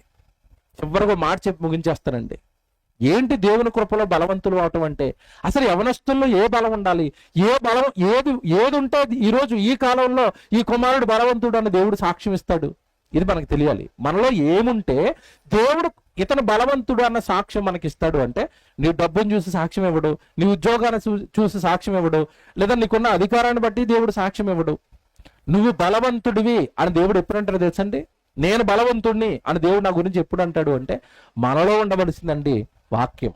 చివరికి మాట చెప్పి ముగించేస్తానండి. ఏంటి దేవుని కృపలో బలవంతులు అవటం అంటే? అసలు యవనస్తుల్లో ఏ బలం ఉండాలి? ఏ బలం ఏది ఉంటే ఈరోజు ఈ కాలంలో ఈ కుమారుడు బలవంతుడు అని దేవుడు సాక్ష్యం ఇస్తాడు. ఇది మనకు తెలియాలి. మనలో ఏముంటే దేవుడు ఇతను బలవంతుడు అన్న సాక్ష్యం మనకి ఇస్తాడు అంటే, నీ డబ్బును చూసి సాక్ష్యం ఇవ్వడు, నీ ఉద్యోగాన్ని చూసి సాక్ష్యం ఇవ్వడు, లేదా నీకున్న అధికారాన్ని బట్టి దేవుడు సాక్ష్యం ఇవ్వడు, నువ్వు బలవంతుడివి అని దేవుడు ఎప్పుడు అంటాడు తెలుసండి? నేను బలవంతుడిని అని దేవుడు నా గురించి ఎప్పుడు అంటాడు అంటే, మనలో ఉండవలసిందండి వాక్యం.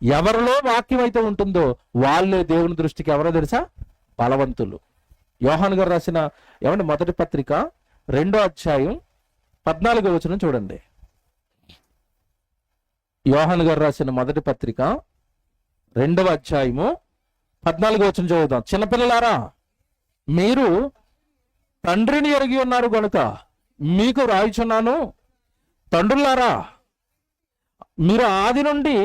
ఎవరిలో వాక్యం అయితే ఉంటుందో వాళ్ళే దేవుని దృష్టికి ఎవరో తెలుసా? బలవంతులు. యోహాను గారు రాసిన మొదటి పత్రిక 2వ అధ్యాయం 14వ వచనం చూడండి. యోహాను గారు రాసిన మొదటి పత్రిక 2వ అధ్యాయము 14వ వచనం చదువుదాం. చిన్నపిల్లలారా, మీరు తండ్రిని ఎరిగి ఉన్నారు గనుక మీకు రాయిచున్నాను. తండ్రులారా, మీరు ఆది నుండి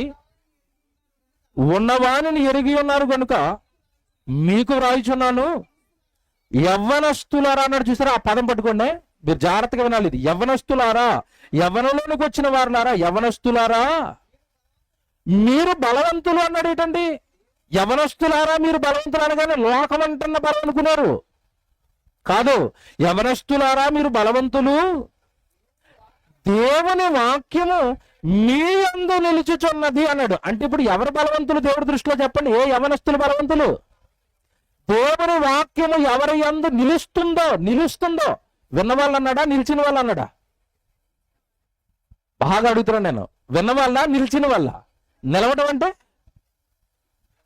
ఉన్నవానిని ఎరిగి ఉన్నారు గనుక మీకు రాయిచున్నాను. యవ్వనస్తులారా అన్నాడు, చూసారా? ఆ పదం పట్టుకోండి, మీరు జాగ్రత్తగా వినాలి. ఇది యవ్వనస్తులారా, యవ్వనంలోనికి వచ్చిన వారులారా, యవ్వనస్తులారా మీరు బలవంతులు అన్నాడు. ఏంటండి యవ్వనస్తులారా మీరు బలవంతులు అనగానే లోకం అంటున్న బలం అనుకున్నారు కాదు. యవ్వనస్తులారా మీరు బలవంతులు, దేవుని వాక్యము మీ యందు నిలుచుచున్నది అన్నాడు. అంటే ఇప్పుడు ఎవరు బలవంతులు దేవుడి దృష్టిలో చెప్పండి? ఏ యవ్వనస్తులు బలవంతులు? దేవుని వాక్యము ఎవరి యందు నిలుస్తుందో విన్నవాళ్ళు అన్నాడా, నిలిచిన వాళ్ళు అన్నాడా? బాగా అడుగుతున్నాను నేను. విన్నవాళ్ళ, నిలిచిన వాళ్ళ? నిలవడం అంటే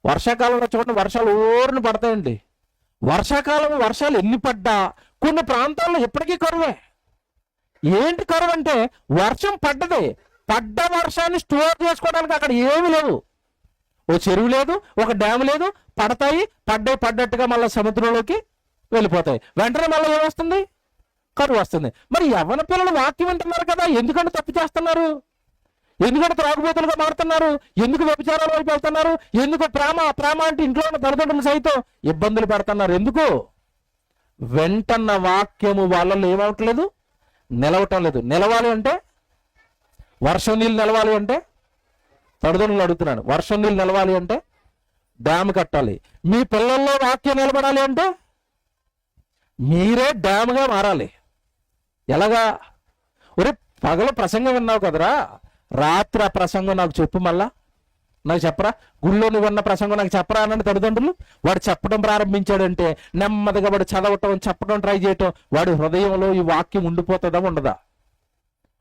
వర్షాకాలంలో చూడండి, వర్షాలు ఊరిని పడతాయండి. వర్షాకాలం వర్షాలు ఎన్ని పడ్డా కొన్ని ప్రాంతాల్లో ఎప్పటికీ కరువే. ఏంటి కరువు అంటే వర్షం పడ్డ వర్షాన్ని స్టోర్ చేసుకోవడానికి అక్కడ ఏమీ లేవు. ఓ చెరువు లేదు, ఒక డ్యామ్ లేదు. పడ్డట్టుగా మళ్ళీ సముద్రంలోకి వెళ్ళిపోతాయి. వెంటనే మళ్ళీ ఏమొస్తుంది? కరువు వస్తుంది. మరి యవ్వన పిల్లలు వాక్యం వింటున్నారు కదా, ఎందుకంటే తప్పు చేస్తున్నారు? ఎందుకంటే త్రాగుబోతులుగా మారుతున్నారు? ఎందుకు వ్యభిచారాల వైపు వెళ్తున్నారు? ఎందుకు ప్రేమ అంటే ఇంట్లో ఉన్న తల్లిదండ్రులు సైతం ఇబ్బందులు పెడుతున్నారు? ఎందుకు? వెంటన్న వాక్యము వాళ్ళలో ఏమవట్లేదు, నిలవటం లేదు. నిలవాలి అంటే వర్షం నీళ్ళు నిలవాలి అంటే, తల్లిదండ్రులు అడుగుతున్నాను, వర్షం నీళ్ళు నిలవాలి అంటే డ్యామ్ కట్టాలి. మీ పిల్లల్లో వాక్యం నిలబడాలి అంటే మీరే డ్యామ్గా మారాలి. ఎలాగా? ఒరే, పగలు ప్రసంగం విన్నావు కదరా, రాత్రి ఆ ప్రసంగం నాకు చెప్పు, మళ్ళా నాకు చెప్పరా? గుళ్ళో నువ్వు విన్న ప్రసంగం నాకు చెప్పరా అన్న తల్లిదండ్రులు. వాడు చెప్పడం ప్రారంభించాడంటే నెమ్మదిగా వాడు చదవటం, చెప్పడం ట్రై చేయటం, వాడి హృదయంలో ఈ వాక్యం ఉండిపోతుందా ఉండదా?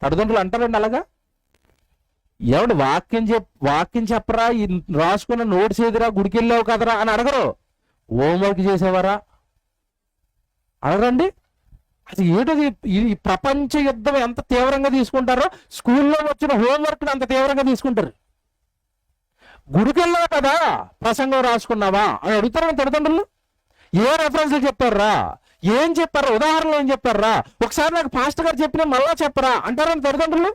తల్లిదండ్రులు అంటారండి అలాగా. వాక్యం చెప్పరా, రాసుకున్న నోట్స్ ఏదిరా, గుడికి వెళ్ళావు కదరా అని అడగరు. హోంవర్క్ చేసేవారా అడగరండి. అసలు ఏంటది? ఈ ప్రపంచ యుద్ధం ఎంత తీవ్రంగా తీసుకుంటారో స్కూల్లో వచ్చిన హోంవర్క్ అంత తీవ్రంగా తీసుకుంటారు. గుడికి వెళ్ళావు కదా, ప్రసంగం రాసుకున్నావా అని అడుగుతారని తల్లిదండ్రులు. ఏ రెఫరెన్స్లు చెప్పారా, ఏం చెప్పారా, ఉదాహరణలు ఏం చెప్పారా, ఒకసారి నాకు పాస్టర్ గారు చెప్పిన మళ్ళా చెప్పరా అంటారని తల్లిదండ్రులు.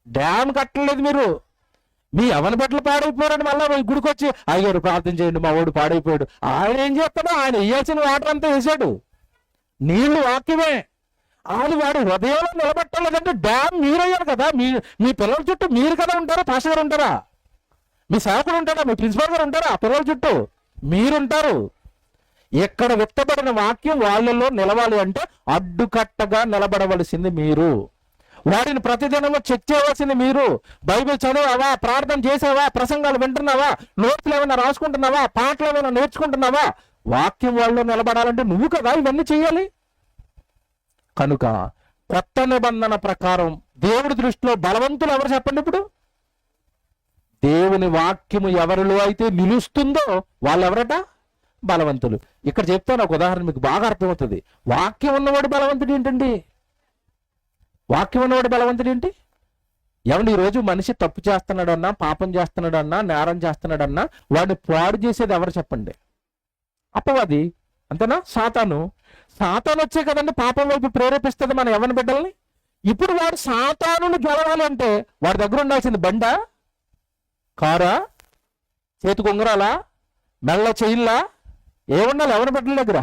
డ్యామ్ కట్టలేదు మీరు, మీ యవ్వన బిడ్డలు పాడైపోయారని మళ్ళీ గుడికి వచ్చి అయ్యారు ప్రార్థన చేయండి మా వాడు పాడైపోయాడు. ఆయన ఏం చేస్తాడో, ఆయన వేయాల్సిన వాటర్ అంతా వేసాడు. నీళ్లు వాక్యమే. ఆయన వాడు హృదయంలో నిలబెట్టలేదంటే డ్యామ్ మీరయ్యారు కదా. మీ పిల్లల చుట్టూ మీరు కదా ఉంటారా? పాస్టర్ గారు ఉంటారా? మీ సేవకుడు ఉంటారా? మీ ప్రిన్సిపల్ గారు ఉంటారా? పిల్లల చుట్టూ మీరుంటారు. ఎక్కడ వ్యక్తపడిన వాక్యం వాళ్ళలో నిలవాలి అంటే అడ్డుకట్టగా నిలబడవలసింది మీరు. వాడిని ప్రతిదినము చెక్ చేయవలసింది మీరు. బైబిల్ చదివావా, ప్రార్థన చేసావా, ప్రసంగాలు వింటున్నావా, నోట్స్లు ఏమైనా రాసుకుంటున్నావా, పాటలు ఏమైనా నేర్చుకుంటున్నావా? వాక్యం వాళ్ళలో నిలబడాలంటే నువ్వు కదా ఇవన్నీ చేయాలి. కనుక కొత్త నిబంధన ప్రకారం దేవుడి దృష్టిలో బలవంతులు ఎవరు చెప్పండి? ఇప్పుడు దేవుని వాక్యము ఎవరిలో అయితే నిలుస్తుందో వాళ్ళు ఎవరట? బలవంతులు. ఇక్కడ చెప్తాను ఒక ఉదాహరణ, మీకు బాగా అర్థమవుతుంది. వాక్యం ఉన్నవాడు బలవంతుడు ఏంటండి? వాక్యం ఉన్నవాడు బలవంతుడు ఏంటి? ఈరోజు మనిషి తప్పు చేస్తున్నాడన్నా, పాపం చేస్తున్నాడన్నా, నేరం చేస్తున్నాడన్నా వాడిని పాడు చేసేది ఎవరు చెప్పండి? అపవాది, అంతేనా? సాతాను వచ్చే కదండి పాపం వైపు ప్రేరేపిస్తుంది మన యవ్వన బిడ్డల్ని. ఇప్పుడు వాడు సాతానుని గెలవాలి అంటే వాడి దగ్గర ఉండాల్సింది బండా, కారా, చేతికి ఉంగరాలా, మెల్ల చెయ్యిల్లా, ఏముండాలి యవ్వన బిడ్డల దగ్గర?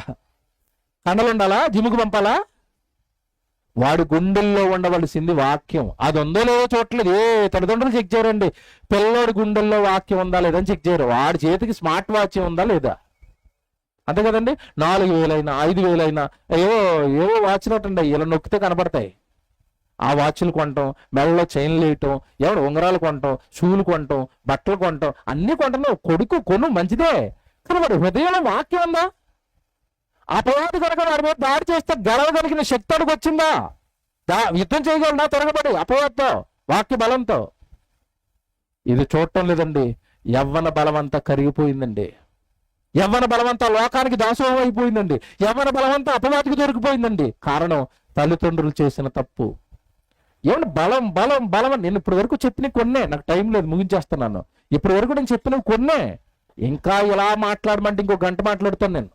కండలు ఉండాలా? జిమ్ముకు పంపాలా? వాడి గుండెల్లో ఉండవలసింది వాక్యం. అది ఉందో లేదో చూడట్లేదు. ఏ తల్లిదండ్రులు చెక్ చేయరండి. పిల్లోడి గుండెల్లో వాక్యం ఉందా లేదని చెక్ చేయరు. వాడి చేతికి స్మార్ట్ వాచ్ ఉందా లేదా, అంతే కదండి. 4,000 అయినా 5,000 అయినా ఏవో వాచ్లు అటండి, ఇలా నొక్కితే కనబడతాయి. ఆ వాచ్లు కొనటం, మెడలో చైన్లు వేయటం, ఉంగరాలు కొనటం, షూలు కొనటం, బట్టలు కొనటం, అన్ని కొంటున్నావు. కొడుకు కొను, మంచిదే. కానీ వాడు హృదయంలో వాక్యం ఉందా? అపవాది కనుక వాడి మీద దాడి చేస్తే గెలవగలిగిన శక్తి అడిగి వచ్చిందా? యుద్ధం చేయగలనా తిరగబడి అపవాదితో, వాక్య బలంతో? ఇది చూడటం లేదండి. యవ్వన బలమంతా కరిగిపోయిందండి. యవ్వన బలమంతా లోకానికి దాసోహం అయిపోయిందండి. యవ్వన బలమంతా అపవాదికి దొరికిపోయిందండి. కారణం తల్లిదండ్రులు చేసిన తప్పు. ఏమంటే బలం బలం బలం అని నేను ఇప్పటి వరకు చెప్పిన కొన్నే, నాకు టైం లేదు, ముగించేస్తున్నాను. ఇప్పటి వరకు నేను చెప్పినవి కొన్నే. ఇంకా ఇలా మాట్లాడమంటే ఇంకో గంట మాట్లాడుతాను నేను.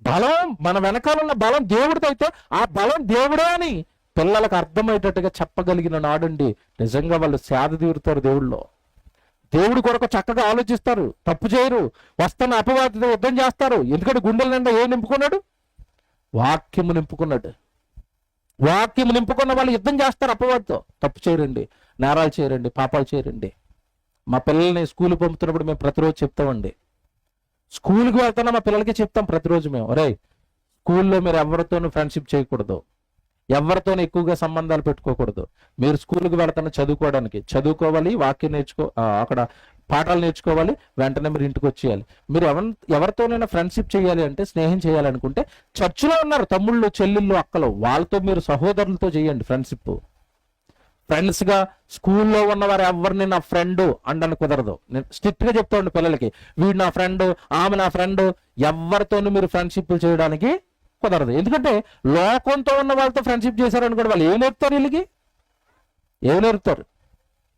బలం మన వెనకాల ఉన్న బలం దేవుడితో అయితే ఆ బలం దేవుడే అని పిల్లలకు అర్థమయ్యేటట్టుగా చెప్పగలిగిన నాడండి నిజంగా వాళ్ళు సేద తీరుతారు దేవుళ్ళో. దేవుడి కొరకు చక్కగా ఆలోచిస్తారు, తప్పు చేయరు, వస్తున్న అపవాదితో యుద్ధం చేస్తారు. ఎందుకంటే గుండెల నిండా ఏం నింపుకున్నాడు? వాక్యము నింపుకున్నాడు. వాక్యము నింపుకున్న వాళ్ళు యుద్ధం చేస్తారు అపవాదితో. తప్పు చేయరండి, నేరాలు చేయరండి, పాపాలు చేయరండి. మా పిల్లల్ని స్కూల్ పంపుతున్నప్పుడు మేము ప్రతిరోజు చెప్తామండి. స్కూల్కి వెళ్తున్నా మా పిల్లలకి చెప్తాం ప్రతిరోజు మేము, ఒరే స్కూల్లో మీరు ఎవరితోనూ ఫ్రెండ్షిప్ చేయకూడదు, ఎవరితోనూ ఎక్కువగా సంబంధాలు పెట్టుకోకూడదు. మీరు స్కూల్కి వెళ్తున్న చదువుకోవడానికి, చదువుకోవాలి, వాక్యం అక్కడ పాఠాలు నేర్చుకోవాలి, వెంటనే మీరు ఇంటికి వచ్చేయాలి. మీరు ఎవరితోనైనా ఫ్రెండ్షిప్ చేయాలి అంటే, స్నేహం చేయాలనుకుంటే చర్చిలో ఉన్నారు తమ్ముళ్ళు, చెల్లెళ్ళు, అక్కలు, వాళ్ళతో మీరు సహోదరులతో చేయండి ఫ్రెండ్షిప్. ఫ్రెండ్స్ గా స్కూల్లో ఉన్నవారు ఎవరిని నా ఫ్రెండ్ అండని కుదరదు. నేను స్ట్రిక్ట్ గా చెప్తా ఉండి పిల్లలకి, వీడు నా ఫ్రెండ్, ఆమె నా ఫ్రెండ్, ఎవరితోనూ మీరు ఫ్రెండ్షిప్ చేయడానికి కుదరదు. ఎందుకంటే లోకంతో ఉన్న వాళ్ళతో ఫ్రెండ్షిప్ చేశారనుకోండి, వాళ్ళు ఏం నేర్పుతారు? వీళ్ళకి ఏం నేర్పుతారు?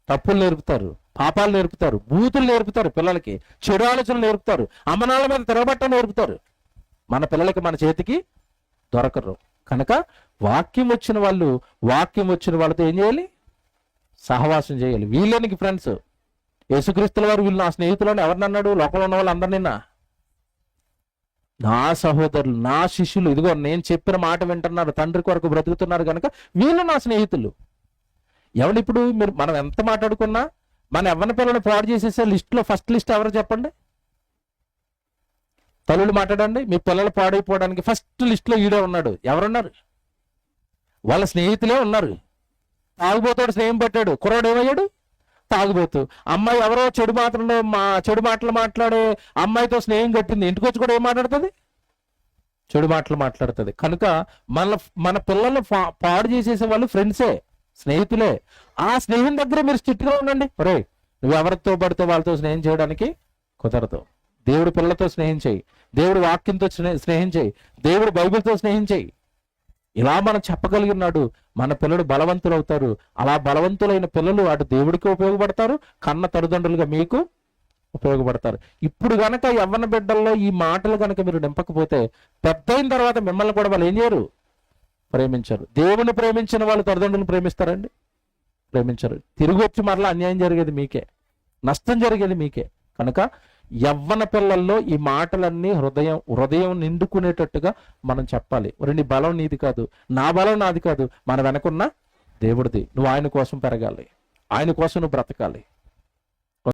తప్పులు నేర్పుతారు, పాపాలు నేర్పుతారు, బూతులు నేర్పుతారు, పిల్లలకి చెడు ఆలోచనలు నేర్పుతారు, అమ్మనాల మీద తిరగబట్ట నేర్పుతారు. మన పిల్లలకి మన చేతికి దొరకరు. కనుక వాక్యం వచ్చిన వాళ్ళతో ఏం చేయాలి? సహవాసం చేయాలి. వీళ్ళనికి ఫ్రెండ్స్. యేసుక్రీస్తుల వారు వీళ్ళు నా స్నేహితులను ఎవరిని అన్నాడు? లోకంలో ఉన్న వాళ్ళందరినీ నా సహోదరులు, నా శిష్యులు, ఇదిగో నేను చెప్పిన మాట వింటున్నారు, తండ్రి కొరకు బ్రతుకుతున్నారు కనుక వీళ్ళు నా స్నేహితులు. ఎవరు ఇప్పుడు మనం ఎంత మాట్లాడుకున్నా మన యవ్వన పిల్లలు పాడు చేసేసే లిస్టులో ఫస్ట్ లిస్ట్ ఎవరు చెప్పండి? తల్లులు మాట్లాడండి. మీ పిల్లలు పాడైపోవడానికి ఫస్ట్ లిస్టులో ఈడే ఉన్నాడు. ఎవరున్నారు? వాళ్ళ స్నేహితులే ఉన్నారు. తాగుబోతాడు స్నేహం పెట్టాడు, కుర్రాడు ఏమయ్యాడు? తాగుబోతు. అమ్మాయి ఎవరో చెడు మాటలు మాట్లాడే అమ్మాయితో స్నేహం కట్టింది, ఇంటికి వచ్చి కూడా ఏం మాట్లాడుతుంది? చెడు మాటలు మాట్లాడుతుంది. కనుక మన పిల్లలు పాడు చేసేసే వాళ్ళు ఫ్రెండ్సే, స్నేహితులే. ఆ స్నేహం దగ్గర మీరు స్ట్రిక్ట్ గా ఉండండి. ఒరే నువ్వు ఎవరితో పడితే వాళ్ళతో స్నేహం చేయడానికి కుదరదు. దేవుడి పిల్లలతో స్నేహం చేయి, దేవుడి వాక్యంతో స్నేహం చేయి, దేవుడి బైబిల్తో స్నేహం చేయి. ఇలా మనం చెప్పగలిగినాడు మన పిల్లలు బలవంతులు అవుతారు. అలా బలవంతులైన పిల్లలు అటు దేవుడికి ఉపయోగపడతారు, కన్న తల్లిదండ్రులుగా మీకు ఉపయోగపడతారు. ఇప్పుడు గనక యవ్వన బిడ్డల్లో ఈ మాటలు కనుక మీరు నింపకపోతే పెద్ద అయిన తర్వాత మిమ్మల్ని కూడా వాళ్ళు ఏం చేయరు? ప్రేమించరు. దేవుని ప్రేమించిన వాళ్ళు తల్లిదండ్రులను ప్రేమిస్తారండి? ప్రేమించరు. తిరిగి వచ్చి మరలా అన్యాయం జరిగేది మీకే, నష్టం జరిగేది మీకే. కనుక యవ్వన పిల్లల్లో ఈ మాటలన్నీ హృదయం నిండుకునేటట్టుగా మనం చెప్పాలి. నీ బలం నీది కాదు, నా బలం నాది కాదు, మన వెనకున్న దేవుడిది. నువ్వు ఆయన కోసం పెరగాలి, ఆయన కోసం నువ్వు బ్రతకాలి.